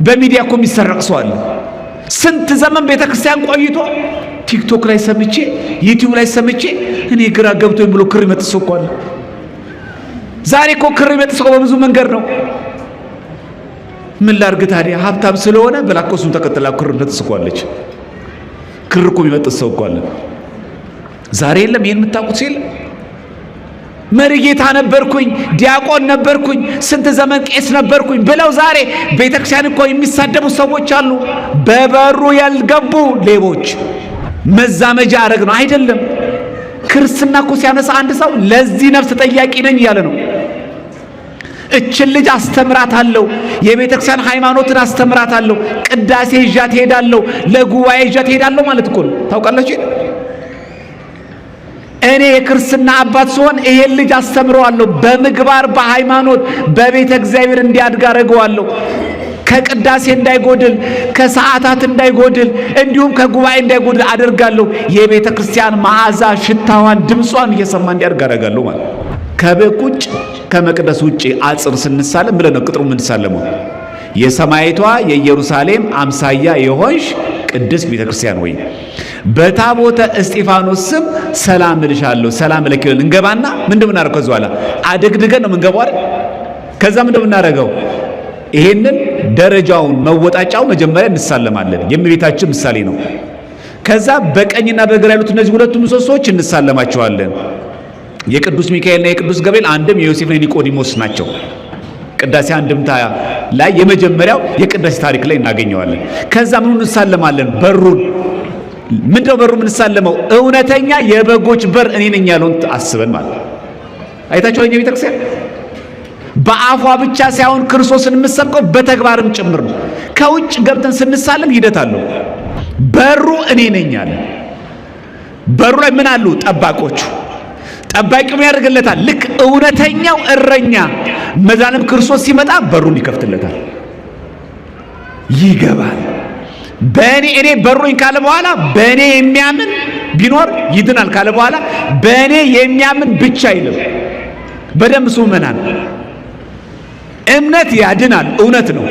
በሚዲያ እኮ የሚሰረቅ ሰው አለ። ስንት ዘመን ቤተክርስቲያን ቆይቶ ቲክቶክ ላይ ሰምቼ ዩቲዩብ ላይ ሰምቼ እኔ ግራ ገብቶኝ ብሎ ክር ይመጥሰው እኮ አለ። ዛሬ እኮ ክር ይመጥሰው በብዙ መንገድ ነው። ምን ላድርግ ታዲያ? ሀብታም ስለሆነ ብላኮሱን ተከትላ ክር ትስቋለች። ክር እኮ ይመጥሰው እኮ አለ። ዛሬ የለም ይሄን የምታውቁት የለም። መሪጌታ ነበርኩኝ፣ ዲያቆን ነበርኩኝ፣ ስንት ዘመን ቄስ ነበርኩኝ ብለው ዛሬ ቤተክርስቲያን እኮ የሚሳደቡ ሰዎች አሉ። በበሩ ያልገቡ ሌቦች። መዛመጃ አረግ ነው አይደለም። ክርስትና እኮ ሲያነሳ አንድ ሰው ለዚህ ነፍስ ተጠያቂ ነኝ እያለ ነው። እችን ልጅ አስተምራታለሁ፣ የቤተክርስቲያን ሃይማኖትን አስተምራታለሁ፣ ቅዳሴ ይዣት ሄዳለሁ፣ ለጉባኤ ይዣት ሄዳለሁ ማለት እኮ ነው። ታውቃላችሁ? እኔ የክርስትና አባት ስሆን ይሄን ልጅ አስተምረዋለሁ፣ በምግባር በሃይማኖት በቤተ እግዚአብሔር እንዲያድግ አደርገዋለሁ። ከቅዳሴ እንዳይጎድል፣ ከሰዓታት እንዳይጎድል፣ እንዲሁም ከጉባኤ እንዳይጎድል አደርጋለሁ። የቤተ ክርስቲያን መዓዛ ሽታዋን ድምጿን እየሰማ እንዲያድግ አደርጋለሁ ማለት ነው። ከበግ ውጭ ከመቅደስ ውጭ አጽር ስንሳለም ብለን ነው ቅጥሩ የምንሳለመው። የሰማይቷ የኢየሩሳሌም አምሳያ የሆንሽ ቅድስት ቤተ ክርስቲያን ወይ በታቦተ እስጢፋኖስ ስም ሰላም እልሻለሁ፣ ሰላም ለኪልን እንገባና ምንድነው እናደርገው? ከዛ በኋላ አደግድገን ነው የምንገባው አይደል? ከዛ ምንድነው እናደርገው? ይሄንን ደረጃውን መወጣጫው መጀመሪያ እንሳለማለን። የእመቤታችን ምሳሌ ነው። ከዛ በቀኝና በግራ ያሉት እነዚህ ሁለቱ ምሰሶች እንሳለማቸዋለን። የቅዱስ ሚካኤልና የቅዱስ ገብርኤል አንድም የዮሴፍና ኒቆዲሞስ ናቸው። ቅዳሴ አንድምታ ላይ የመጀመሪያው የቅዳሴ ታሪክ ላይ እናገኘዋለን። ከዛ ምን እንሳለማለን? በሩን። ምንድነው በሩ የምንሳለመው? እውነተኛ የበጎች በር እኔ ነኝ ያለውን አስበን ማለት ነው። አይታችኋል? የቤተ ክርስቲያን በአፏ ብቻ ሳይሆን ክርስቶስን የምትሰብከው በተግባርም ጭምር ነው። ከውጭ ገብተን ስንሳለም ሂደት አለው። በሩ እኔ ነኝ አለ። በሩ ላይ ምን አሉ? ጠባቆቹ። ጠባቂው ያደርግለታል። ልክ እውነተኛው እረኛ መድኃኒዓለም ክርስቶስ ሲመጣ በሩን ይከፍትለታል፣ ይገባል። እኔ በሩኝ ካለ በኋላ በእኔ የሚያምን ቢኖር ይድናል ካለ በኋላ በእኔ የሚያምን ብቻ አይልም። በደንብ ሱመናን እምነት ያድናል፣ እውነት ነው።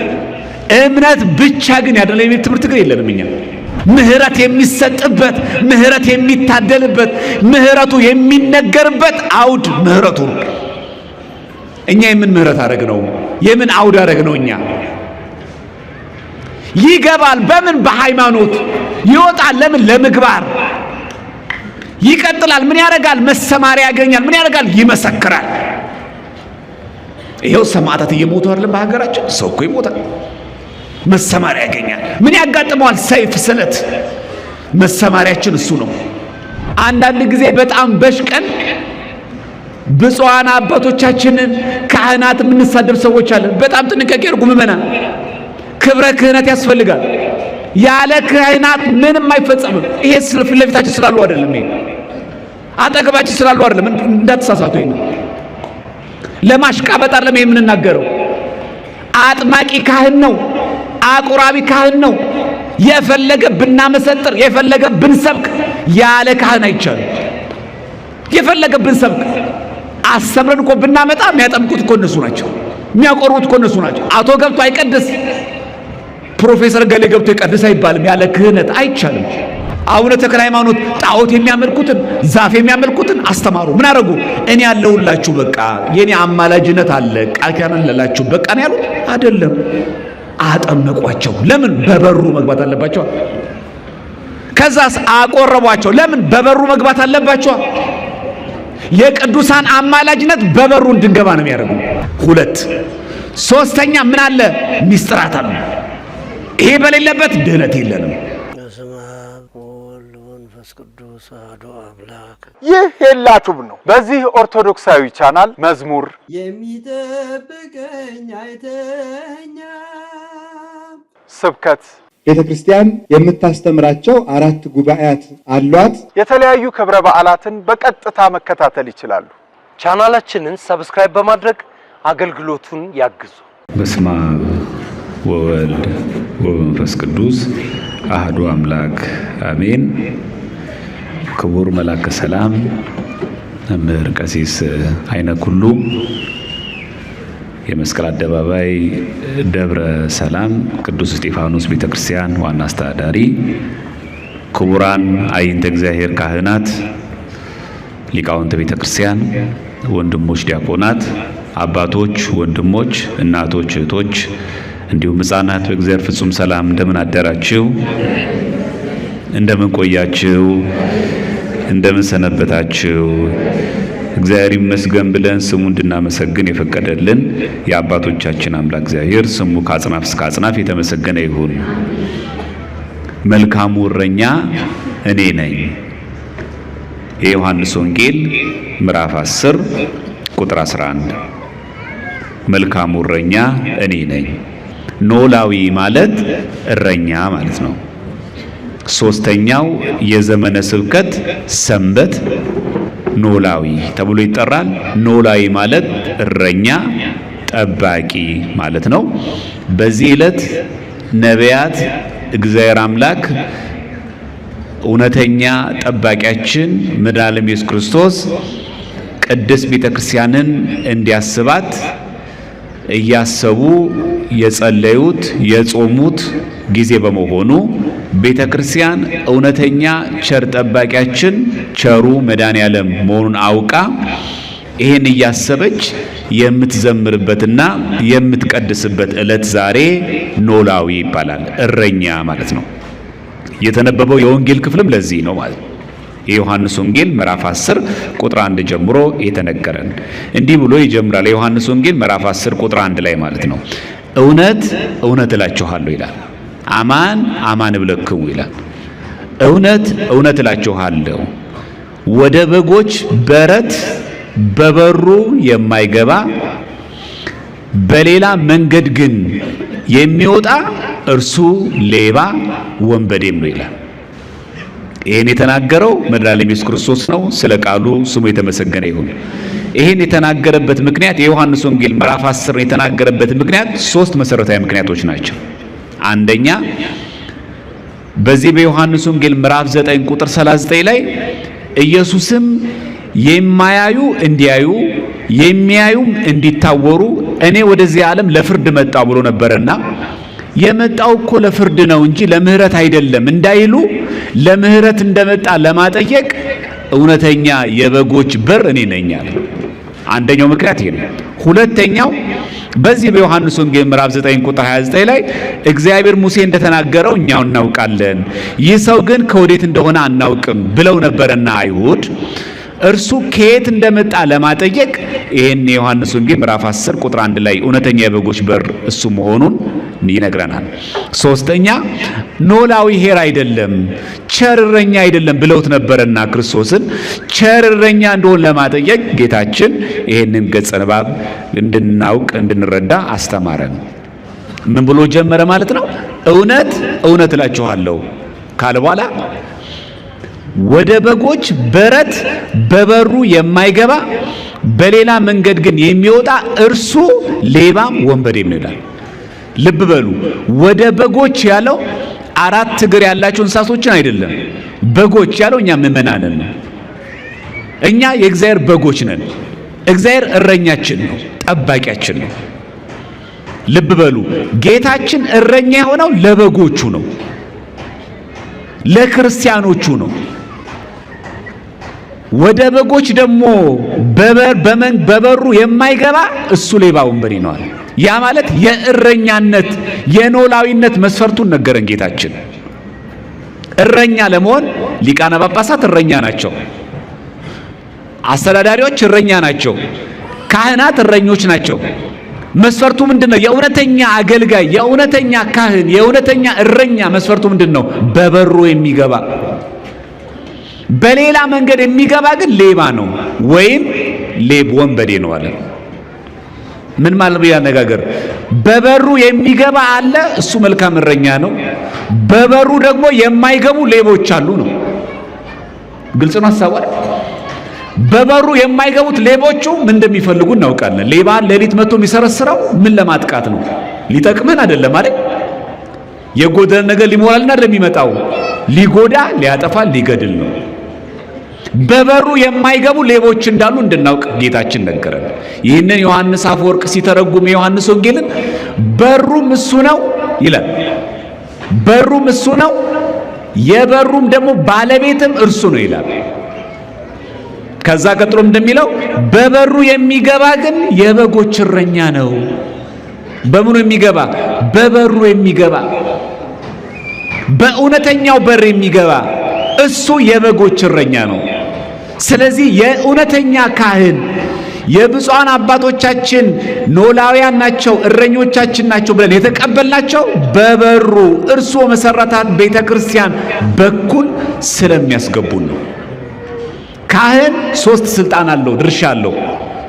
እምነት ብቻ ግን ያድናል የሚል ትምህርት ግን የለንም እኛ። ምህረት የሚሰጥበት፣ ምህረት የሚታደልበት፣ ምህረቱ የሚነገርበት አውድ ምህረቱ ነው። እኛ የምን ምህረት አደረግ ነው? የምን አውድ አደረግ ነው? እኛ ይገባል። በምን? በሃይማኖት ይወጣል። ለምን? ለምግባር ይቀጥላል። ምን ያደርጋል? መሰማሪያ ያገኛል። ምን ያደርጋል? ይመሰክራል። ይሄው ሰማዕታት እየሞቱ አይደለም በሀገራችን? ሰው እኮ ይሞታል፣ መሰማሪያ ያገኛል። ምን ያጋጥመዋል? ሰይፍ፣ ስለት። መሰማሪያችን እሱ ነው። አንዳንድ ጊዜ በጣም በሽቀን ብፁዓን አባቶቻችንን ካህናት የምንሳደብ ሰዎች አለን። በጣም ጥንቃቄ አድርጉ ምእመናን። ክብረ ክህነት ያስፈልጋል። ያለ ክህናት ምንም አይፈጸምም። ይሄ ፊት ለፊታችን ስላሉ አይደለም፣ ይሄ አጠገባችን ስላሉ አይደለም። እንዳትሳሳቱ። ይሄ ለማሽቃበጥ አይደለም የምንናገረው። አጥማቂ ካህን ነው፣ አቁራቢ ካህን ነው። የፈለገ ብናመሰጥር፣ የፈለገ ብንሰብክ ያለ ካህን አይቻልም። የፈለገ ብንሰብክ አስተምረን እኮ ብናመጣ የሚያጠምቁት እኮ እነሱ ናቸው፣ የሚያቆርቡት እኮ እነሱ ናቸው። አቶ ገብቶ አይቀድስ፣ ፕሮፌሰር ገሌ ገብቶ ይቀድስ አይባልም። ያለ ክህነት አይቻልም። አቡነ ተክለ ሃይማኖት ጣዖት የሚያመልኩትን ዛፍ የሚያመልኩትን አስተማሩ። ምን አደረጉ? እኔ ያለሁላችሁ፣ በቃ የኔ አማላጅነት አለ፣ ቃል ኪዳን አለላችሁ፣ በቃ ነው ያሉት አይደለም። አጠመቋቸው። ለምን? በበሩ መግባት አለባቸው። ከዛስ አቆረቧቸው። ለምን? በበሩ መግባት አለባቸው። የቅዱሳን አማላጅነት በበሩ እንድንገባ ነው የሚያደርጉ። ሁለት ሶስተኛ ምን አለ? ሚስጥራት አለ። ይሄ በሌለበት ድህነት የለንም። ይህ ሄላቱብ ነው። በዚህ ኦርቶዶክሳዊ ቻናል መዝሙር የሚጠብቀኝ አይተኛ፣ ስብከት፣ ቤተ ክርስቲያን የምታስተምራቸው 4 ጉባኤያት አሏት። የተለያዩ ክብረ በዓላትን በቀጥታ መከታተል ይችላሉ። ቻናላችንን ሰብስክራይብ በማድረግ አገልግሎቱን ያግዙ። በስመ አብ ወወልድ ወመንፈስ ቅዱስ አሐዱ አምላክ አሜን። ክቡር መላከ ሰላም መምህር ቀሲስ አይነኩሉ የመስቀል አደባባይ ደብረ ሰላም ቅዱስ እስጢፋኖስ ቤተክርስቲያን ዋና አስተዳዳሪ፣ ክቡራን አይንተ እግዚአብሔር ካህናት፣ ሊቃውንተ ቤተክርስቲያን፣ ወንድሞች ዲያቆናት፣ አባቶች፣ ወንድሞች፣ እናቶች፣ እህቶች እንዲሁም ሕፃናት በእግዚአብሔር ፍጹም ሰላም እንደምን አደራችሁ? እንደምን ቆያችሁ? እንደምን ሰነበታችሁ? እግዚአብሔር ይመስገን ብለን ስሙ እንድናመሰግን የፈቀደልን የአባቶቻችን አምላክ እግዚአብሔር ስሙ ከአጽናፍ እስከ አጽናፍ የተመሰገነ ይሁን። መልካሙ እረኛ እኔ ነኝ። የዮሐንስ ወንጌል ምዕራፍ 10 ቁጥር 11። መልካሙ እረኛ እኔ ነኝ። ኖላዊ ማለት እረኛ ማለት ነው። ሶስተኛው የዘመነ ስብከት ሰንበት ኖላዊ ተብሎ ይጠራል። ኖላዊ ማለት እረኛ ጠባቂ ማለት ነው። በዚህ ዕለት ነቢያት እግዚአብሔር አምላክ እውነተኛ ጠባቂያችን መድኃኔዓለም ኢየሱስ ክርስቶስ ቅድስት ቤተክርስቲያንን እንዲያስባት እያሰቡ የጸለዩት የጾሙት ጊዜ በመሆኑ ቤተክርስቲያን እውነተኛ ቸር ጠባቂያችን ቸሩ መድኃኔዓለም መሆኑን አውቃ ይሄን እያሰበች የምትዘምርበትና የምትቀድስበት ዕለት ዛሬ ኖላዊ ይባላል። እረኛ ማለት ነው። የተነበበው የወንጌል ክፍልም ለዚህ ነው ማለት ነው። የዮሐንስ ወንጌል ምዕራፍ 10 ቁጥር 1 ጀምሮ የተነገረን እንዲህ ብሎ ይጀምራል። የዮሐንስ ወንጌል ምዕራፍ 10 ቁጥር 1 ላይ ማለት ነው። እውነት እውነት እላችኋለሁ ይላል። አማን አማን እብለክሙ ይላል። እውነት እውነት እላችኋለሁ ወደ በጎች በረት በበሩ የማይገባ በሌላ መንገድ ግን የሚወጣ እርሱ ሌባ ወንበዴም ነው ይላል። ይሄን የተናገረው መድኃኔዓለም ኢየሱስ ክርስቶስ ነው። ስለ ቃሉ ስሙ የተመሰገነ ይሁን። ይሄን የተናገረበት ምክንያት የዮሐንስ ወንጌል ምዕራፍ 10 የተናገረበት ምክንያት 3 መሰረታዊ ምክንያቶች ናቸው። አንደኛ በዚህ በዮሐንስ ወንጌል ምዕራፍ 9 ቁጥር 39 ላይ ኢየሱስም የማያዩ እንዲያዩ የሚያዩም እንዲታወሩ እኔ ወደዚህ ዓለም ለፍርድ መጣሁ ብሎ ነበርና የመጣው እኮ ለፍርድ ነው እንጂ ለምህረት አይደለም እንዳይሉ ለምህረት እንደመጣ ለማጠየቅ እውነተኛ የበጎች በር እኔ ነኝ አለ። አንደኛው ምክንያት ይሄ ነው። ሁለተኛው በዚህ በዮሐንስ ወንጌል ምዕራፍ 9 ቁጥር 29 ላይ እግዚአብሔር ሙሴ እንደተናገረው እኛው እናውቃለን፣ ይህ ሰው ግን ከወዴት እንደሆነ አናውቅም ብለው ነበርና አይሁድ እርሱ ከየት እንደመጣ ለማጠየቅ ይሄን የዮሐንስ ወንጌል ምዕራፍ 10 ቁጥር 1 ላይ እውነተኛ የበጎች በር እሱ መሆኑን ይነግረናል። ሶስተኛ ኖላዊ ሄር አይደለም ቸር እረኛ አይደለም ብለውት ነበርና ክርስቶስን ቸር እረኛ እንደሆነ ለማጠየቅ ጌታችን ይሄንን ገጸ ንባብ እንድናውቅ እንድንረዳ አስተማረን። ምን ብሎ ጀመረ ማለት ነው? እውነት እውነት እላችኋለሁ ካለ በኋላ ወደ በጎች በረት በበሩ የማይገባ በሌላ መንገድ ግን የሚወጣ እርሱ ሌባም ወንበዴም ነው ይላል። ልብ በሉ። ወደ በጎች ያለው 4 እግር ያላቸው እንስሳቶችን አይደለም። በጎች ያለው እኛ ምእመናንን ነው። እኛ የእግዚአብሔር በጎች ነን። እግዚአብሔር እረኛችን ነው፣ ጠባቂያችን ነው። ልብ በሉ። ጌታችን እረኛ የሆነው ለበጎቹ ነው፣ ለክርስቲያኖቹ ነው። ወደ በጎች ደግሞ በበሩ የማይገባ እሱ ሌባ ወንበዴ ነው አለ። ያ ማለት የእረኛነት የኖላዊነት መስፈርቱን ነገረን ጌታችን። እረኛ ለመሆን ሊቃነ ጳጳሳት እረኛ ናቸው፣ አስተዳዳሪዎች እረኛ ናቸው፣ ካህናት እረኞች ናቸው። መስፈርቱ ምንድነው? የእውነተኛ አገልጋይ፣ የእውነተኛ ካህን፣ የእውነተኛ እረኛ መስፈርቱ ምንድነው? በበሩ የሚገባ። በሌላ መንገድ የሚገባ ግን ሌባ ነው ወይም ወንበዴ ነው አለ። ምን ማለት ነው ያነጋገር? በበሩ የሚገባ አለ፣ እሱ መልካም እረኛ ነው። በበሩ ደግሞ የማይገቡ ሌቦች አሉ ነው። ግልጽ ነው ሐሳቡ። በበሩ የማይገቡት ሌቦቹ ምን እንደሚፈልጉ እናውቃለን። ሌባ ሌሊት መጥቶ የሚሰረስረው ምን ለማጥቃት ነው? ሊጠቅመን አይደለም አይደል? የጎደለ ነገር ሊሞላልና እንደሚመጣው ሊጎዳ፣ ሊያጠፋ፣ ሊገድል ነው። በበሩ የማይገቡ ሌቦች እንዳሉ እንድናውቅ ጌታችን ነገረን። ይህንን ዮሐንስ አፈወርቅ ሲተረጉም የዮሐንስ ወንጌልን በሩም እሱ ነው ይላል። በሩም እሱ ነው፣ የበሩም ደግሞ ባለቤትም እርሱ ነው ይላል። ከዛ ቀጥሎ እንደሚለው በበሩ የሚገባ ግን የበጎች እረኛ ነው። በምኑ የሚገባ? በበሩ የሚገባ፣ በእውነተኛው በር የሚገባ እሱ የበጎች እረኛ ነው። ስለዚህ የእውነተኛ ካህን የብፁዓን አባቶቻችን ኖላውያን ናቸው፣ እረኞቻችን ናቸው ብለን የተቀበልናቸው በበሩ እርሱ መሰረታት ቤተክርስቲያን በኩል ስለሚያስገቡን ነው። ካህን 3 ስልጣን አለው፣ ድርሻ አለው።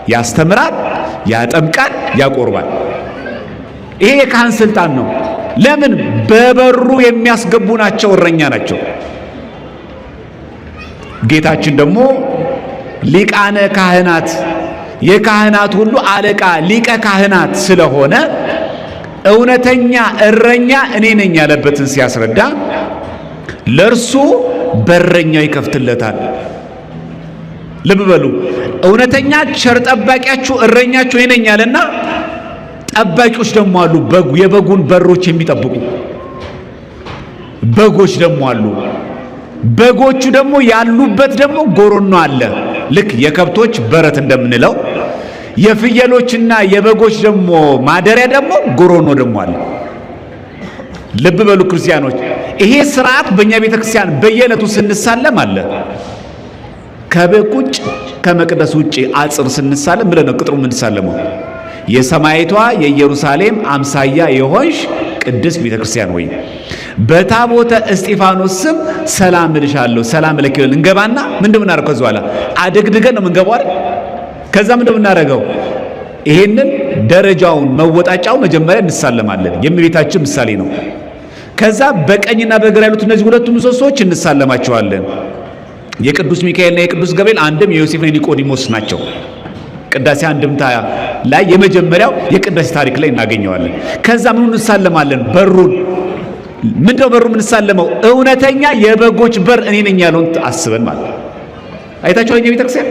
ያስተምራል፣ ያጠምቃል፣ ያቆርባል። ይሄ የካህን ስልጣን ነው። ለምን? በበሩ የሚያስገቡ ናቸው፣ እረኛ ናቸው። ጌታችን ደግሞ ሊቃነ ካህናት የካህናት ሁሉ አለቃ ሊቀ ካህናት ስለሆነ እውነተኛ እረኛ እኔ ነኝ ያለበትን ሲያስረዳ ለእርሱ በረኛው ይከፍትለታል። ልብ በሉ፣ እውነተኛ ቸር ጠባቂያችሁ እረኛችሁ እኔ ነኝ ያለና ጠባቂዎች ደግሞ አሉ፣ የበጉን በሮች የሚጠብቁ በጎች ደግሞ አሉ። በጎቹ ደግሞ ያሉበት ደግሞ ጎሮኖ አለ። ልክ የከብቶች በረት እንደምንለው የፍየሎችና የበጎች ደግሞ ማደሪያ ደግሞ ጎሮኖ ደግሞ አለ። ልብ በሉ ክርስቲያኖች፣ ይሄ ስርዓት በእኛ ቤተክርስቲያን በየዕለቱ ስንሳለም አለ። ከበግ ውጭ ከመቅደስ ውጭ አጽር ስንሳለም ብለን ነው ቅጥሩ የምንሳለመው። የሰማይቷ የኢየሩሳሌም አምሳያ የሆንሽ ቅድስት ቤተክርስቲያን ወይ በታቦተ እስጢፋኖስ ስም ሰላም እልሻለሁ ሰላም ለኪ እንገባና ምንድነው የምናደርገው? ከዛ በኋላ አደግድገን ነው የምንገባው አይደል? ከዛ ምንድነው የምናደርገው? ይሄንን ደረጃውን መወጣጫው መጀመሪያ እንሳለማለን። የእመቤታችን ምሳሌ ነው። ከዛ በቀኝና በግራ ያሉት እነዚህ ሁለቱ ምሰሶች እንሳለማቸዋለን። የቅዱስ ሚካኤልና የቅዱስ ገብርኤል አንድም የዮሴፍና ኒቆዲሞስ ናቸው። ቅዳሴ አንድምታ ላይ የመጀመሪያው የቅዳሴ ታሪክ ላይ እናገኘዋለን። ከዛ ምኑን እንሳለማለን? በሩን። ምንድነው በሩ የምንሳለመው? እውነተኛ የበጎች በር እኔ ነኝ ያለውን አስበን ማለት አይታችኋል። የኛ ቤተክርስቲያን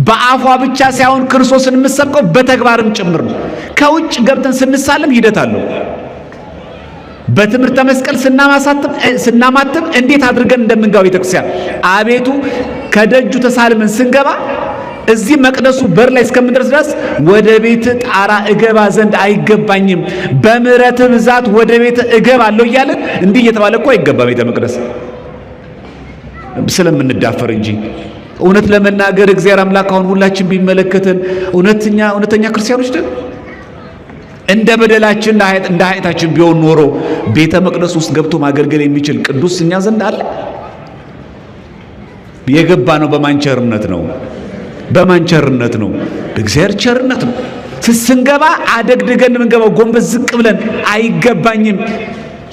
በአፏ ብቻ ሳይሆን ክርስቶስን የምትሰብከው በተግባርም ጭምር ነው። ከውጭ ገብተን ስንሳለም ሂደት አለው። በትምህርተ መስቀል ስናማትም እንዴት አድርገን እንደምንገባ ቤተክርስቲያን አቤቱ ከደጁ ተሳልመን ስንገባ እዚህ መቅደሱ በር ላይ እስከምንደርስ ድረስ ወደ ቤት ጣራ እገባ ዘንድ አይገባኝም፣ በምሕረት ብዛት ወደ ቤት እገባለሁ እያለን እንዲህ እየተባለ እኮ አይገባም ቤተ መቅደስ ስለምንዳፈር እንጂ። እውነት ለመናገር እግዚአብሔር አምላክ አሁን ሁላችን ቢመለከተን እውነተኛ ክርስቲያኖች ነን። እንደ በደላችን እንደ ኃጢአታችን ቢሆን ኖሮ ቤተ መቅደስ ውስጥ ገብቶ ማገልገል የሚችል ቅዱስ እኛ ዘንድ አለ? የገባ ነው በማን ቸርነት ነው? በማን ቸርነት ነው? በእግዚአብሔር ቸርነት ነው። ስንገባ አደግድገን የምንገባው ጎንበስ ዝቅ ብለን አይገባኝም፣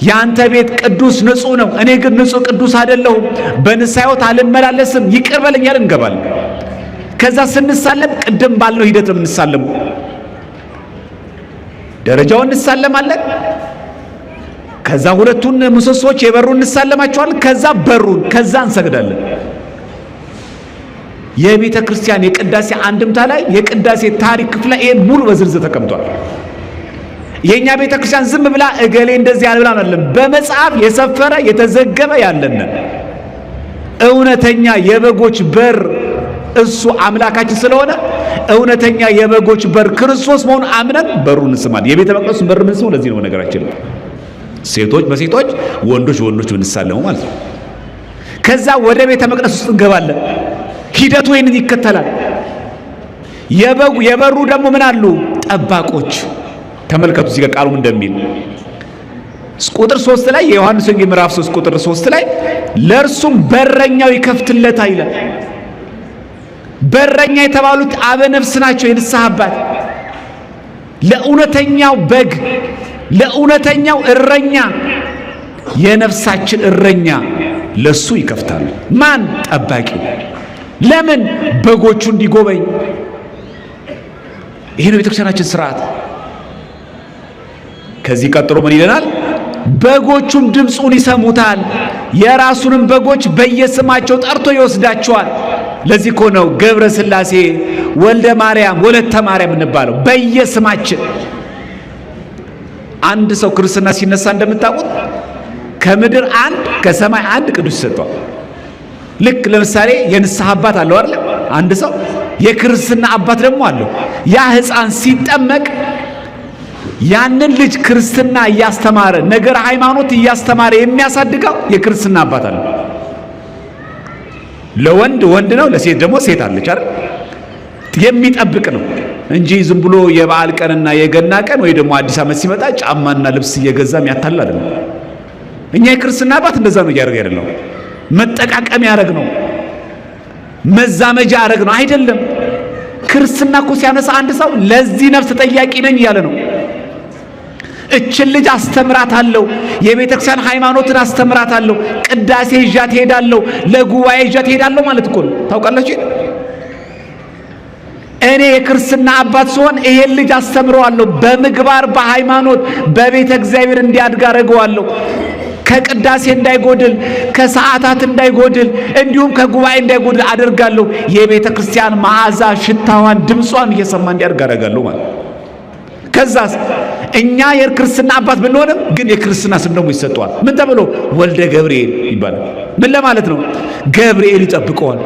ያንተ ቤት ቅዱስ ንጹህ ነው፣ እኔ ግን ንጹህ ቅዱስ አይደለሁም፣ በንስሐ ሕይወት አልመላለስም፣ ይቅር በለኝ ያለን እንገባለን። ከዛ ስንሳለም ቅድም ባልነው ሂደት ነው የምንሳለመው። ደረጃውን እንሳለማለን። ከዛ ሁለቱን ምሰሶች የበሩን እንሳለማቸዋለን። ከዛ በሩን፣ ከዛ እንሰግዳለን። የቤተ ክርስቲያን የቅዳሴ አንድምታ ላይ የቅዳሴ ታሪክ ክፍል ላይ ይሄን ሙሉ በዝርዝር ተቀምጧል። የኛ ቤተ ክርስቲያን ዝም ብላ እገሌ እንደዚህ ያለ ብላ አይደለም፣ በመጽሐፍ የሰፈረ የተዘገበ ያለን እውነተኛ የበጎች በር እሱ አምላካችን ስለሆነ እውነተኛ የበጎች በር ክርስቶስ መሆኑን አምነን በሩን እንስማለን። የቤተ መቅደሱን በር ምን ስሙ ለዚህ ነው ነገራችን። ሴቶች በሴቶች ወንዶች በወንዶች ብንሳለሙ ማለት ነው። ከዛ ወደ ቤተ መቅደስ ውስጥ እንገባለን። ሂደቱ ይህንን ይከተላል። የበሩ ደግሞ ምን አሉ? ጠባቆች። ተመልከቱ እዚህ ጋር ቃሉም እንደሚል ቁጥር 3 ላይ የዮሐንስ ወንጌል ምዕራፍ 3 ቁጥር 3 ላይ ለእርሱም በረኛው ይከፍትለታል ይላል። በረኛ የተባሉት አበ ነፍስ ናቸው፣ የንስሐ አባት። ለእውነተኛው በግ ለእውነተኛው እረኛ የነፍሳችን እረኛ ለሱ ይከፍታሉ። ማን? ጠባቂው። ለምን? በጎቹ እንዲጎበኝ። ይሄ ነው ቤተክርስቲያናችን ስርዓት። ከዚህ ቀጥሎ ምን ይለናል? በጎቹም ድምፁን ይሰሙታል፣ የራሱንም በጎች በየስማቸው ጠርቶ ይወስዳቸዋል። ለዚህ እኮ ነው ገብረ ሥላሴ ወልደ ማርያም ወለተ ማርያም እንባለው በየስማችን። አንድ ሰው ክርስትና ሲነሳ እንደምታውቁት ከምድር አንድ ከሰማይ አንድ ቅዱስ ይሰጠዋል። ልክ ለምሳሌ የንስሐ አባት አለው አይደል? አንድ ሰው የክርስትና አባት ደግሞ አለው። ያ ሕፃን ሲጠመቅ ያንን ልጅ ክርስትና እያስተማረ ነገር ሃይማኖት እያስተማረ የሚያሳድገው የክርስትና አባት አለው። ለወንድ ወንድ ነው፣ ለሴት ደግሞ ሴት አለች አይደል? የሚጠብቅ ነው እንጂ ዝም ብሎ የበዓል ቀንና የገና ቀን ወይ ደግሞ አዲስ ዓመት ሲመጣ ጫማና ልብስ እየገዛ የሚያታልል አይደለም። እኛ የክርስትና አባት እንደዛ ነው እያደረገ አይደለም። መጠቃቀም ያደረግ ነው፣ መዛመጃ ያደረግ ነው አይደለም። ክርስትና እኮ ሲያነሳ አንድ ሰው ለዚህ ነፍስ ተጠያቂ ነኝ እያለ ነው። እችን ልጅ አስተምራታለሁ፣ የቤተክርስቲያን ሃይማኖትን አስተምራታለሁ፣ ቅዳሴ ይዣት ሄዳለሁ፣ ለጉባኤ ይዣት ሄዳለሁ ማለት እኮ ነው። ታውቃላችሁ? እኔ የክርስትና አባት ስሆን ይሄን ልጅ አስተምረዋለሁ፣ በምግባር በሃይማኖት በቤተ እግዚአብሔር እንዲያድግ አደርገዋለሁ። ከቅዳሴ እንዳይጎድል፣ ከሰዓታት እንዳይጎድል፣ እንዲሁም ከጉባኤ እንዳይጎድል አደርጋለሁ። የቤተ ክርስቲያን መዓዛ ሽታዋን፣ ድምጿን እየሰማ እንዲያድግ አደርጋለሁ ማለት። ከዛስ እኛ የክርስትና አባት ብንሆንም ግን የክርስትና ስም ደግሞ ይሰጠዋል። ምን ተብሎ? ወልደ ገብርኤል ይባላል። ምን ለማለት ነው? ገብርኤል ይጠብቀዋል።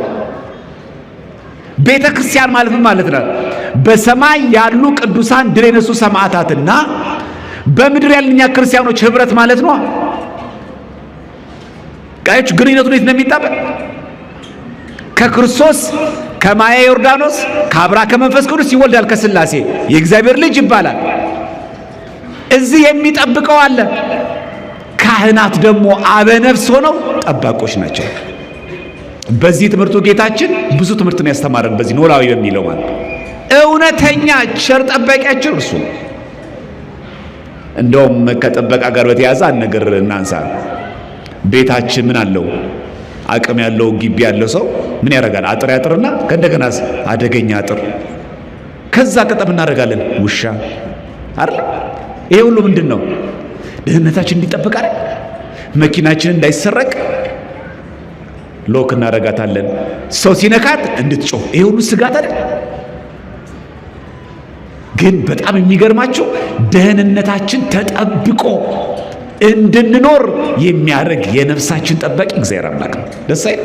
ቤተ ክርስቲያን ማለት ምን ማለት ነው? በሰማይ ያሉ ቅዱሳን ድል የነሱ ሰማዕታትና በምድር ያለኛ ክርስቲያኖች ህብረት ማለት ነው። ጋዮች ግንኙነቱ እንዴት ነው የሚጣበቅ? ከክርስቶስ ከማየ ዮርዳኖስ ከአብራ ከመንፈስ ቅዱስ ይወልዳል ከሥላሴ የእግዚአብሔር ልጅ ይባላል። እዚህ የሚጠብቀው አለ። ካህናት ደግሞ አበነፍስ ሆነው ጠባቆች ናቸው። በዚህ ትምህርቱ ጌታችን ብዙ ትምህርት ነው ያስተማረን። በዚህ ኖላዊ በሚለው ማለት እውነተኛ ቸር ጠባቂያችን እርሱ ነው። እንደውም ከጥበቃ ጋር በተያያዘ አንድ ነገር እናንሳ። ቤታችን ምን አለው? አቅም ያለው ግቢ ያለው ሰው ምን ያደርጋል? አጥር ያጥርና ከእንደገና አደገኛ አጥር፣ ከዛ ቀጠም እናደርጋለን ውሻ አይደል? ይሄ ሁሉ ምንድን ነው? ደህንነታችን እንዲጠበቅ አይደል? መኪናችን እንዳይሰረቅ ሎክ እናደርጋታለን። ሰው ሲነካት እንድትጮህ፣ ይሄ ሁሉ ስጋት አይደል? ግን በጣም የሚገርማቸው ደህንነታችን ተጠብቆ እንድንኖር የሚያደርግ የነፍሳችን ጠባቂ እግዚአብሔር አምላክ ነው። ደስ አይል?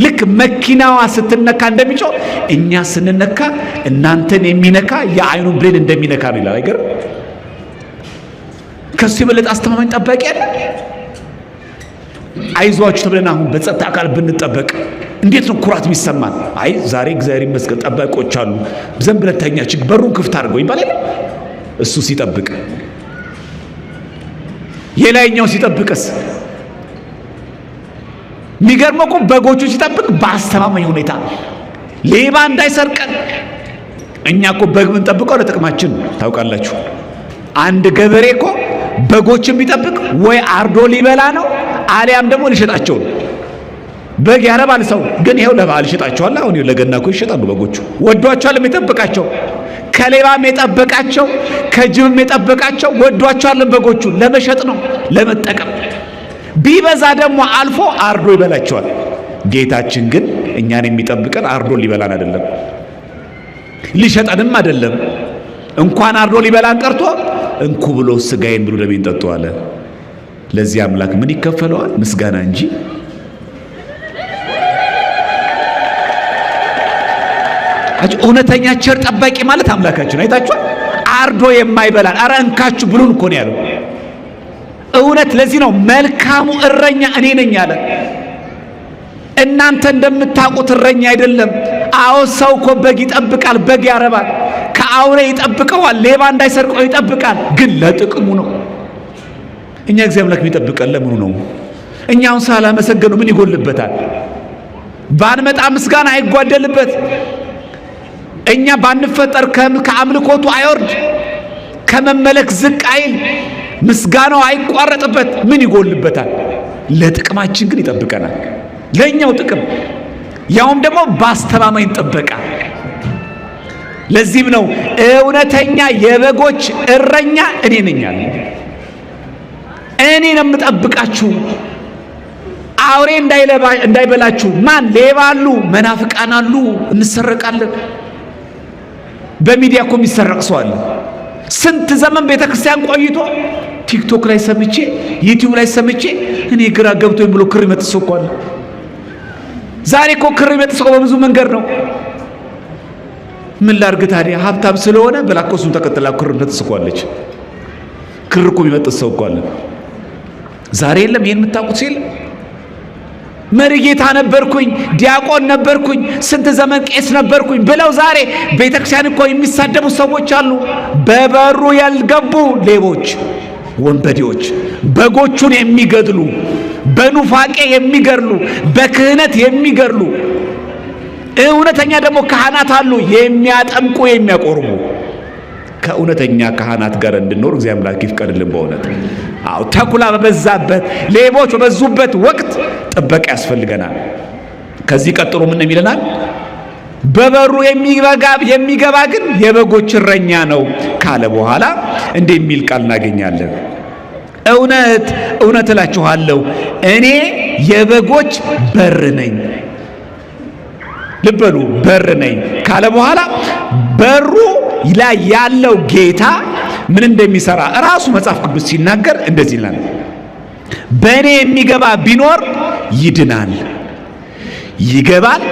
ልክ መኪናዋ ስትነካ እንደሚጮህ እኛ ስንነካ እናንተን የሚነካ የአይኑን ብሌን እንደሚነካ ነው ይላል። አይገርም? ከሱ የበለጠ አስተማማኝ ጠባቂ አለ? አይዟችሁ ተብለን አሁን በጸጥታ አካል ብንጠበቅ እንዴት ነው ኩራት የሚሰማን? አይ ዛሬ እግዚአብሔር ይመስገን ጠባቂዎች አሉ፣ ዘን ብለን ተኛ፣ በሩን ክፍት አድርገው ይባላል። እሱ ሲጠብቅ የላይኛው ሲጠብቅስ የሚገርመው እኮ በጎቹ ሲጠብቅ በአስተማማኝ ሁኔታ ሌባ እንዳይሰርቀን። እኛ እኮ በግ ምን ጠብቀው ለጥቅማችን ታውቃላችሁ። አንድ ገበሬ እኮ በጎችን ቢጠብቅ ወይ አርዶ ሊበላ ነው አሊያም ደግሞ ሊሸጣቸው ነው። በግ ያረባል ሰው፣ ግን ይሄው ለበዓል ይሸጣቸዋል። አሁን ለገና እኮ ይሸጣሉ በጎቹ። ወዷቸዋል የሚጠብቃቸው፣ ከሌባም የጠበቃቸው ከጅብም የጠበቃቸው ወዷቸዋል። በጎቹ ለመሸጥ ነው ለመጠቀም። ቢበዛ ደግሞ አልፎ አርዶ ይበላቸዋል። ጌታችን ግን እኛን የሚጠብቀን አርዶ ሊበላን አይደለም፣ ሊሸጠንም አይደለም። እንኳን አርዶ ሊበላን ቀርቶ እንኩ ብሎ ስጋዬን ብሉ ደሜን ጠጡ አለ። ለዚህ አምላክ ምን ይከፈለዋል? ምስጋና እንጂ። እውነተኛ ቸር ጠባቂ ማለት አምላካችን አይታችኋል። አርዶ የማይበላን አረ እንካችሁ ብሉን እኮ ነው ያለው። እውነት ለዚህ ነው መልካሙ እረኛ እኔ ነኝ አለ። እናንተ እንደምታውቁት እረኛ አይደለም። አዎ ሰው እኮ በግ ይጠብቃል፣ በግ ያረባል፣ ከአውሬ ይጠብቀዋል፣ ሌባ እንዳይሰርቀው ይጠብቃል። ግን ለጥቅሙ ነው። እኛ እግዚአብሔር አምላክ የሚጠብቀን ለምኑ ነው? እኛውን ሳላመሰገኑ ምን ይጎልበታል? ባንመጣ ምስጋና አይጓደልበት። እኛ ባንፈጠር ከአምልኮቱ አይወርድ፣ ከመመለክ ዝቅ አይል፣ ምስጋናው አይቋረጥበት። ምን ይጎልበታል? ለጥቅማችን ግን ይጠብቀናል። ለኛው ጥቅም ያውም ደግሞ በአስተማማኝ ጥበቃ። ለዚህም ነው እውነተኛ የበጎች እረኛ እኔ ነኝ አለ። እኔ ነው የምጠብቃችሁ፣ አውሬ እንዳይበላችሁ። ማን? ሌባ አሉ፣ መናፍቃን አሉ፣ እንሰረቃለን። በሚዲያ እኮ የሚሰረቅ ሰው አለ። ስንት ዘመን ቤተክርስቲያን ቆይቶ ቲክቶክ ላይ ሰምቼ ዩቲዩብ ላይ ሰምቼ እኔ ግራ ገብቶኝ ብሎ ክር ይመጥሰው እኮ አለ። ዛሬ እኮ ክር ይመጥሰው በብዙ መንገድ ነው። ምን ላርግ ታዲያ? ሀብታም ስለሆነ ብላኮሱን ተከትላ ክር ትስቋለች። ክር እኮ ይመጥሰው እኮ አለ። ዛሬ የለም ይሄን የምታውቁት የለም። መሪጌታ ነበርኩኝ፣ ዲያቆን ነበርኩኝ፣ ስንት ዘመን ቄስ ነበርኩኝ ብለው ዛሬ ቤተክርስቲያን እኮ የሚሳደቡ ሰዎች አሉ። በበሩ ያልገቡ ሌቦች፣ ወንበዴዎች፣ በጎቹን የሚገድሉ፣ በኑፋቄ የሚገድሉ፣ በክህነት የሚገድሉ። እውነተኛ ደግሞ ካህናት አሉ፣ የሚያጠምቁ የሚያቆርቡ። ከእውነተኛ ካህናት ጋር እንድንኖር እግዚአብሔር አምላክ ይፍቀድልን። በእውነት አዎ፣ ተኩላ በበዛበት ሌቦች በበዙበት ወቅት ጥበቃ ያስፈልገናል። ከዚህ ቀጥሎ ምን ይለናል? በበሩ የሚገባ ግን የበጎች እረኛ ነው ካለ በኋላ እንዲህ የሚል ቃል እናገኛለን። እውነት እውነት እላችኋለሁ እኔ የበጎች በር ነኝ። ልበሉ፣ በር ነኝ ካለ በኋላ በሩ ላይ ያለው ጌታ ምን እንደሚሰራ ራሱ መጽሐፍ ቅዱስ ሲናገር እንደዚህ ይላል። በእኔ የሚገባ ቢኖር ይድናል፣ ይገባል፣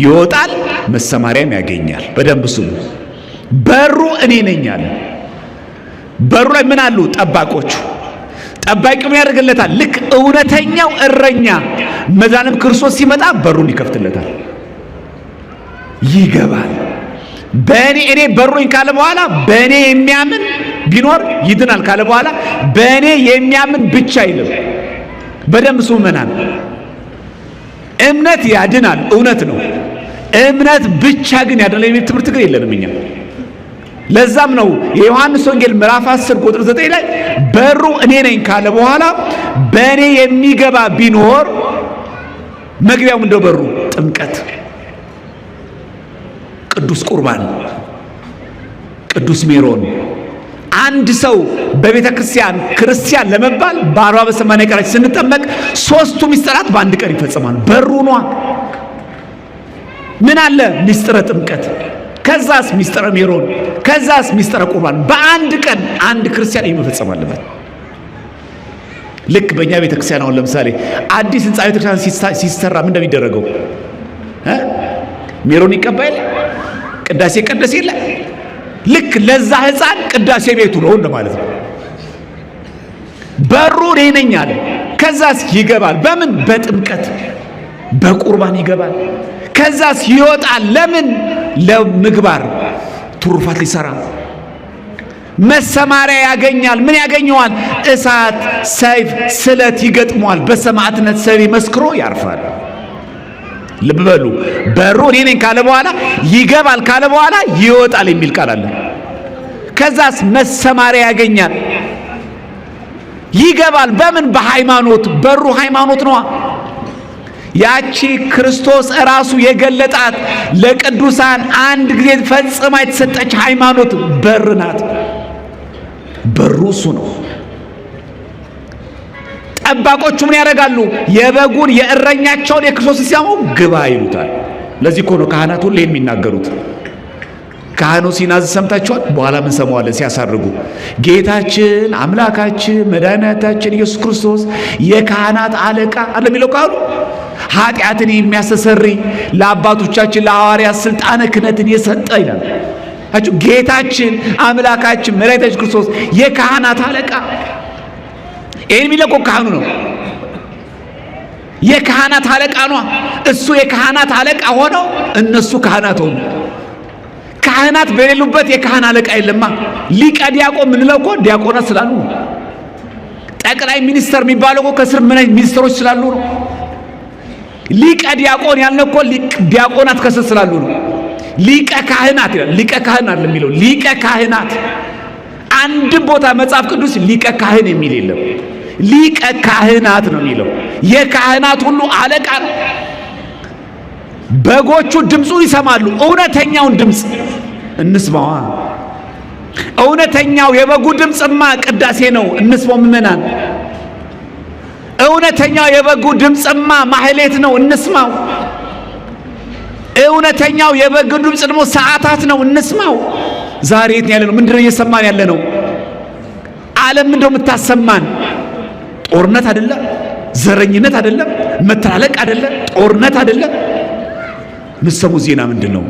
ይወጣል፣ መሰማሪያም ያገኛል። በደንብ ስሙ። በሩ እኔ ነኝ አለ። በሩ ላይ ምን አሉ? ጠባቆቹ። ጠባቂው ምን ያደርግለታል? ልክ እውነተኛው እረኛ መድኃኒዓለም ክርስቶስ ሲመጣ በሩን ይከፍትለታል። ይገባል። እኔ በሩኝ ካለ በኋላ በእኔ የሚያምን ቢኖር ይድናል ካለ በኋላ በእኔ የሚያምን ብቻ አይልም። በደንብ ስሙመናል። እምነት ያድናል፣ እውነት ነው። እምነት ብቻ ግን ያድናል የሚል ትምህርት ግን የለንም እኛ። ለዛም ነው የዮሐንስ ወንጌል ምዕራፍ 10 ቁጥር 9 ላይ በሩ እኔ ነኝ ካለ በኋላ በእኔ የሚገባ ቢኖር፣ መግቢያው እንደው በሩ ጥምቀት፣ ቅዱስ ቁርባን፣ ቅዱስ ሜሮን። አንድ ሰው በቤተ ክርስቲያን ለመባል በ40 በ80 ቀናት ስንጠመቅ ሶስቱ ሚስጥራት በአንድ ቀን ይፈጸማሉ። በሩ ነው። ምን አለ? ሚስጥረ ጥምቀት፣ ከዛስ ሚስጥረ ሜሮን፣ ከዛስ ሚስጥረ ቁርባን። በአንድ ቀን አንድ ክርስቲያን ይመፈጸም አለበት። ልክ በእኛ ቤተ ክርስቲያን አሁን ለምሳሌ አዲስ ህንጻ ቤተ ክርስቲያን ሲሰራ ምን እንደሚደረገው ሜሮን ይቀባል፣ ቅዳሴ ቀደስ የለ። ልክ ለዛ ህፃን ቅዳሴ ቤቱ ነው እንደማለት ነው። በሩ እኔ ነኝ አለ። ከዛስ ይገባል። በምን? በጥምቀት በቁርባን ይገባል። ከዛስ ይወጣል። ለምን? ለምግባር ትሩፋት ሊሰራ መሰማሪያ ያገኛል። ምን ያገኘዋል? እሳት፣ ሰይፍ፣ ስለት ይገጥመዋል። በሰማዕትነት ሰሪ መስክሮ ያርፋል። ልብ በሉ። በሩ እኔ ነኝ ካለ በኋላ ይገባል፣ ካለ በኋላ ይወጣል የሚል ቃል አለ። ከዛስ መሰማሪያ ያገኛል። ይገባል። በምን? በሃይማኖት። በሩ ሃይማኖት ነዋ። ያቺ ክርስቶስ ራሱ የገለጣት ለቅዱሳን አንድ ጊዜ ፈጽማ የተሰጠች ሃይማኖት በር ናት። በሩ እሱ ነው። ጠባቆቹ ምን ያደርጋሉ? የበጉን የእረኛቸውን የክርስቶስ ሲያሙ ግባ ይሉታል። ለዚህ እኮ ነው ካህናት ሁሉ የሚናገሩት። ካህኑ ሲናዝ ሰምታችኋል? በኋላ ምን ሰማዋለን? ሲያሳርጉ ጌታችን አምላካችን መድኃኒታችን ኢየሱስ ክርስቶስ የካህናት አለቃ አለ የሚለው ቃሉ ኃጢአትን የሚያስተሰርይ ለአባቶቻችን ለሐዋርያት ስልጣነ ክህነትን የሰጠ ይላል። አችሁ ጌታችን አምላካችን መድኃኒታችን ክርስቶስ የካህናት አለቃ። ይሄን የሚለው ካህኑ ነው። የካህናት አለቃ ነው። እሱ የካህናት አለቃ ሆኖ እነሱ ካህናት ሆኑ። ካህናት በሌሉበት የካህን አለቃ የለማ። ሊቀ ዲያቆን ምንለው እኮ ዲያቆናት ስላሉ ነው። ጠቅላይ ሚኒስተር የሚባለው እኮ ከስር ምን ሚኒስተሮች ስላሉ ነው። ሊቀ ዲያቆን ያልነው እኮ ዲያቆናት ከስር ስላሉ ነው። ሊቀ ካህናት ይላል። ሊቀ ካህናት ለሚለው ሊቀ ካህናት አንድም ቦታ መጽሐፍ ቅዱስ ሊቀ ካህን የሚል የለም። ሊቀ ካህናት ነው የሚለው። የካህናት ሁሉ አለቃ ነው። በጎቹ ድምፁን ይሰማሉ። እውነተኛውን ድምፅ እንስማዋ። እውነተኛው የበጉ ድምፅማ ቅዳሴ ነው። እንስማው ምእመናን። እውነተኛው የበጉ ድምጽማ ማህሌት ነው፣ እንስማው። እውነተኛው የበጉ ድምጽ ደግሞ ሰዓታት ነው፣ እንስማው። ዛሬ የት ያለ ነው? ምንድነው እየሰማን ያለ ነው? ዓለም ምንድነው የምታሰማን? ጦርነት አይደለም፣ ዘረኝነት አይደለም፣ መተላለቅ አይደለም፣ ጦርነት አይደለም። ምሰሙ ዜና ምንድነው?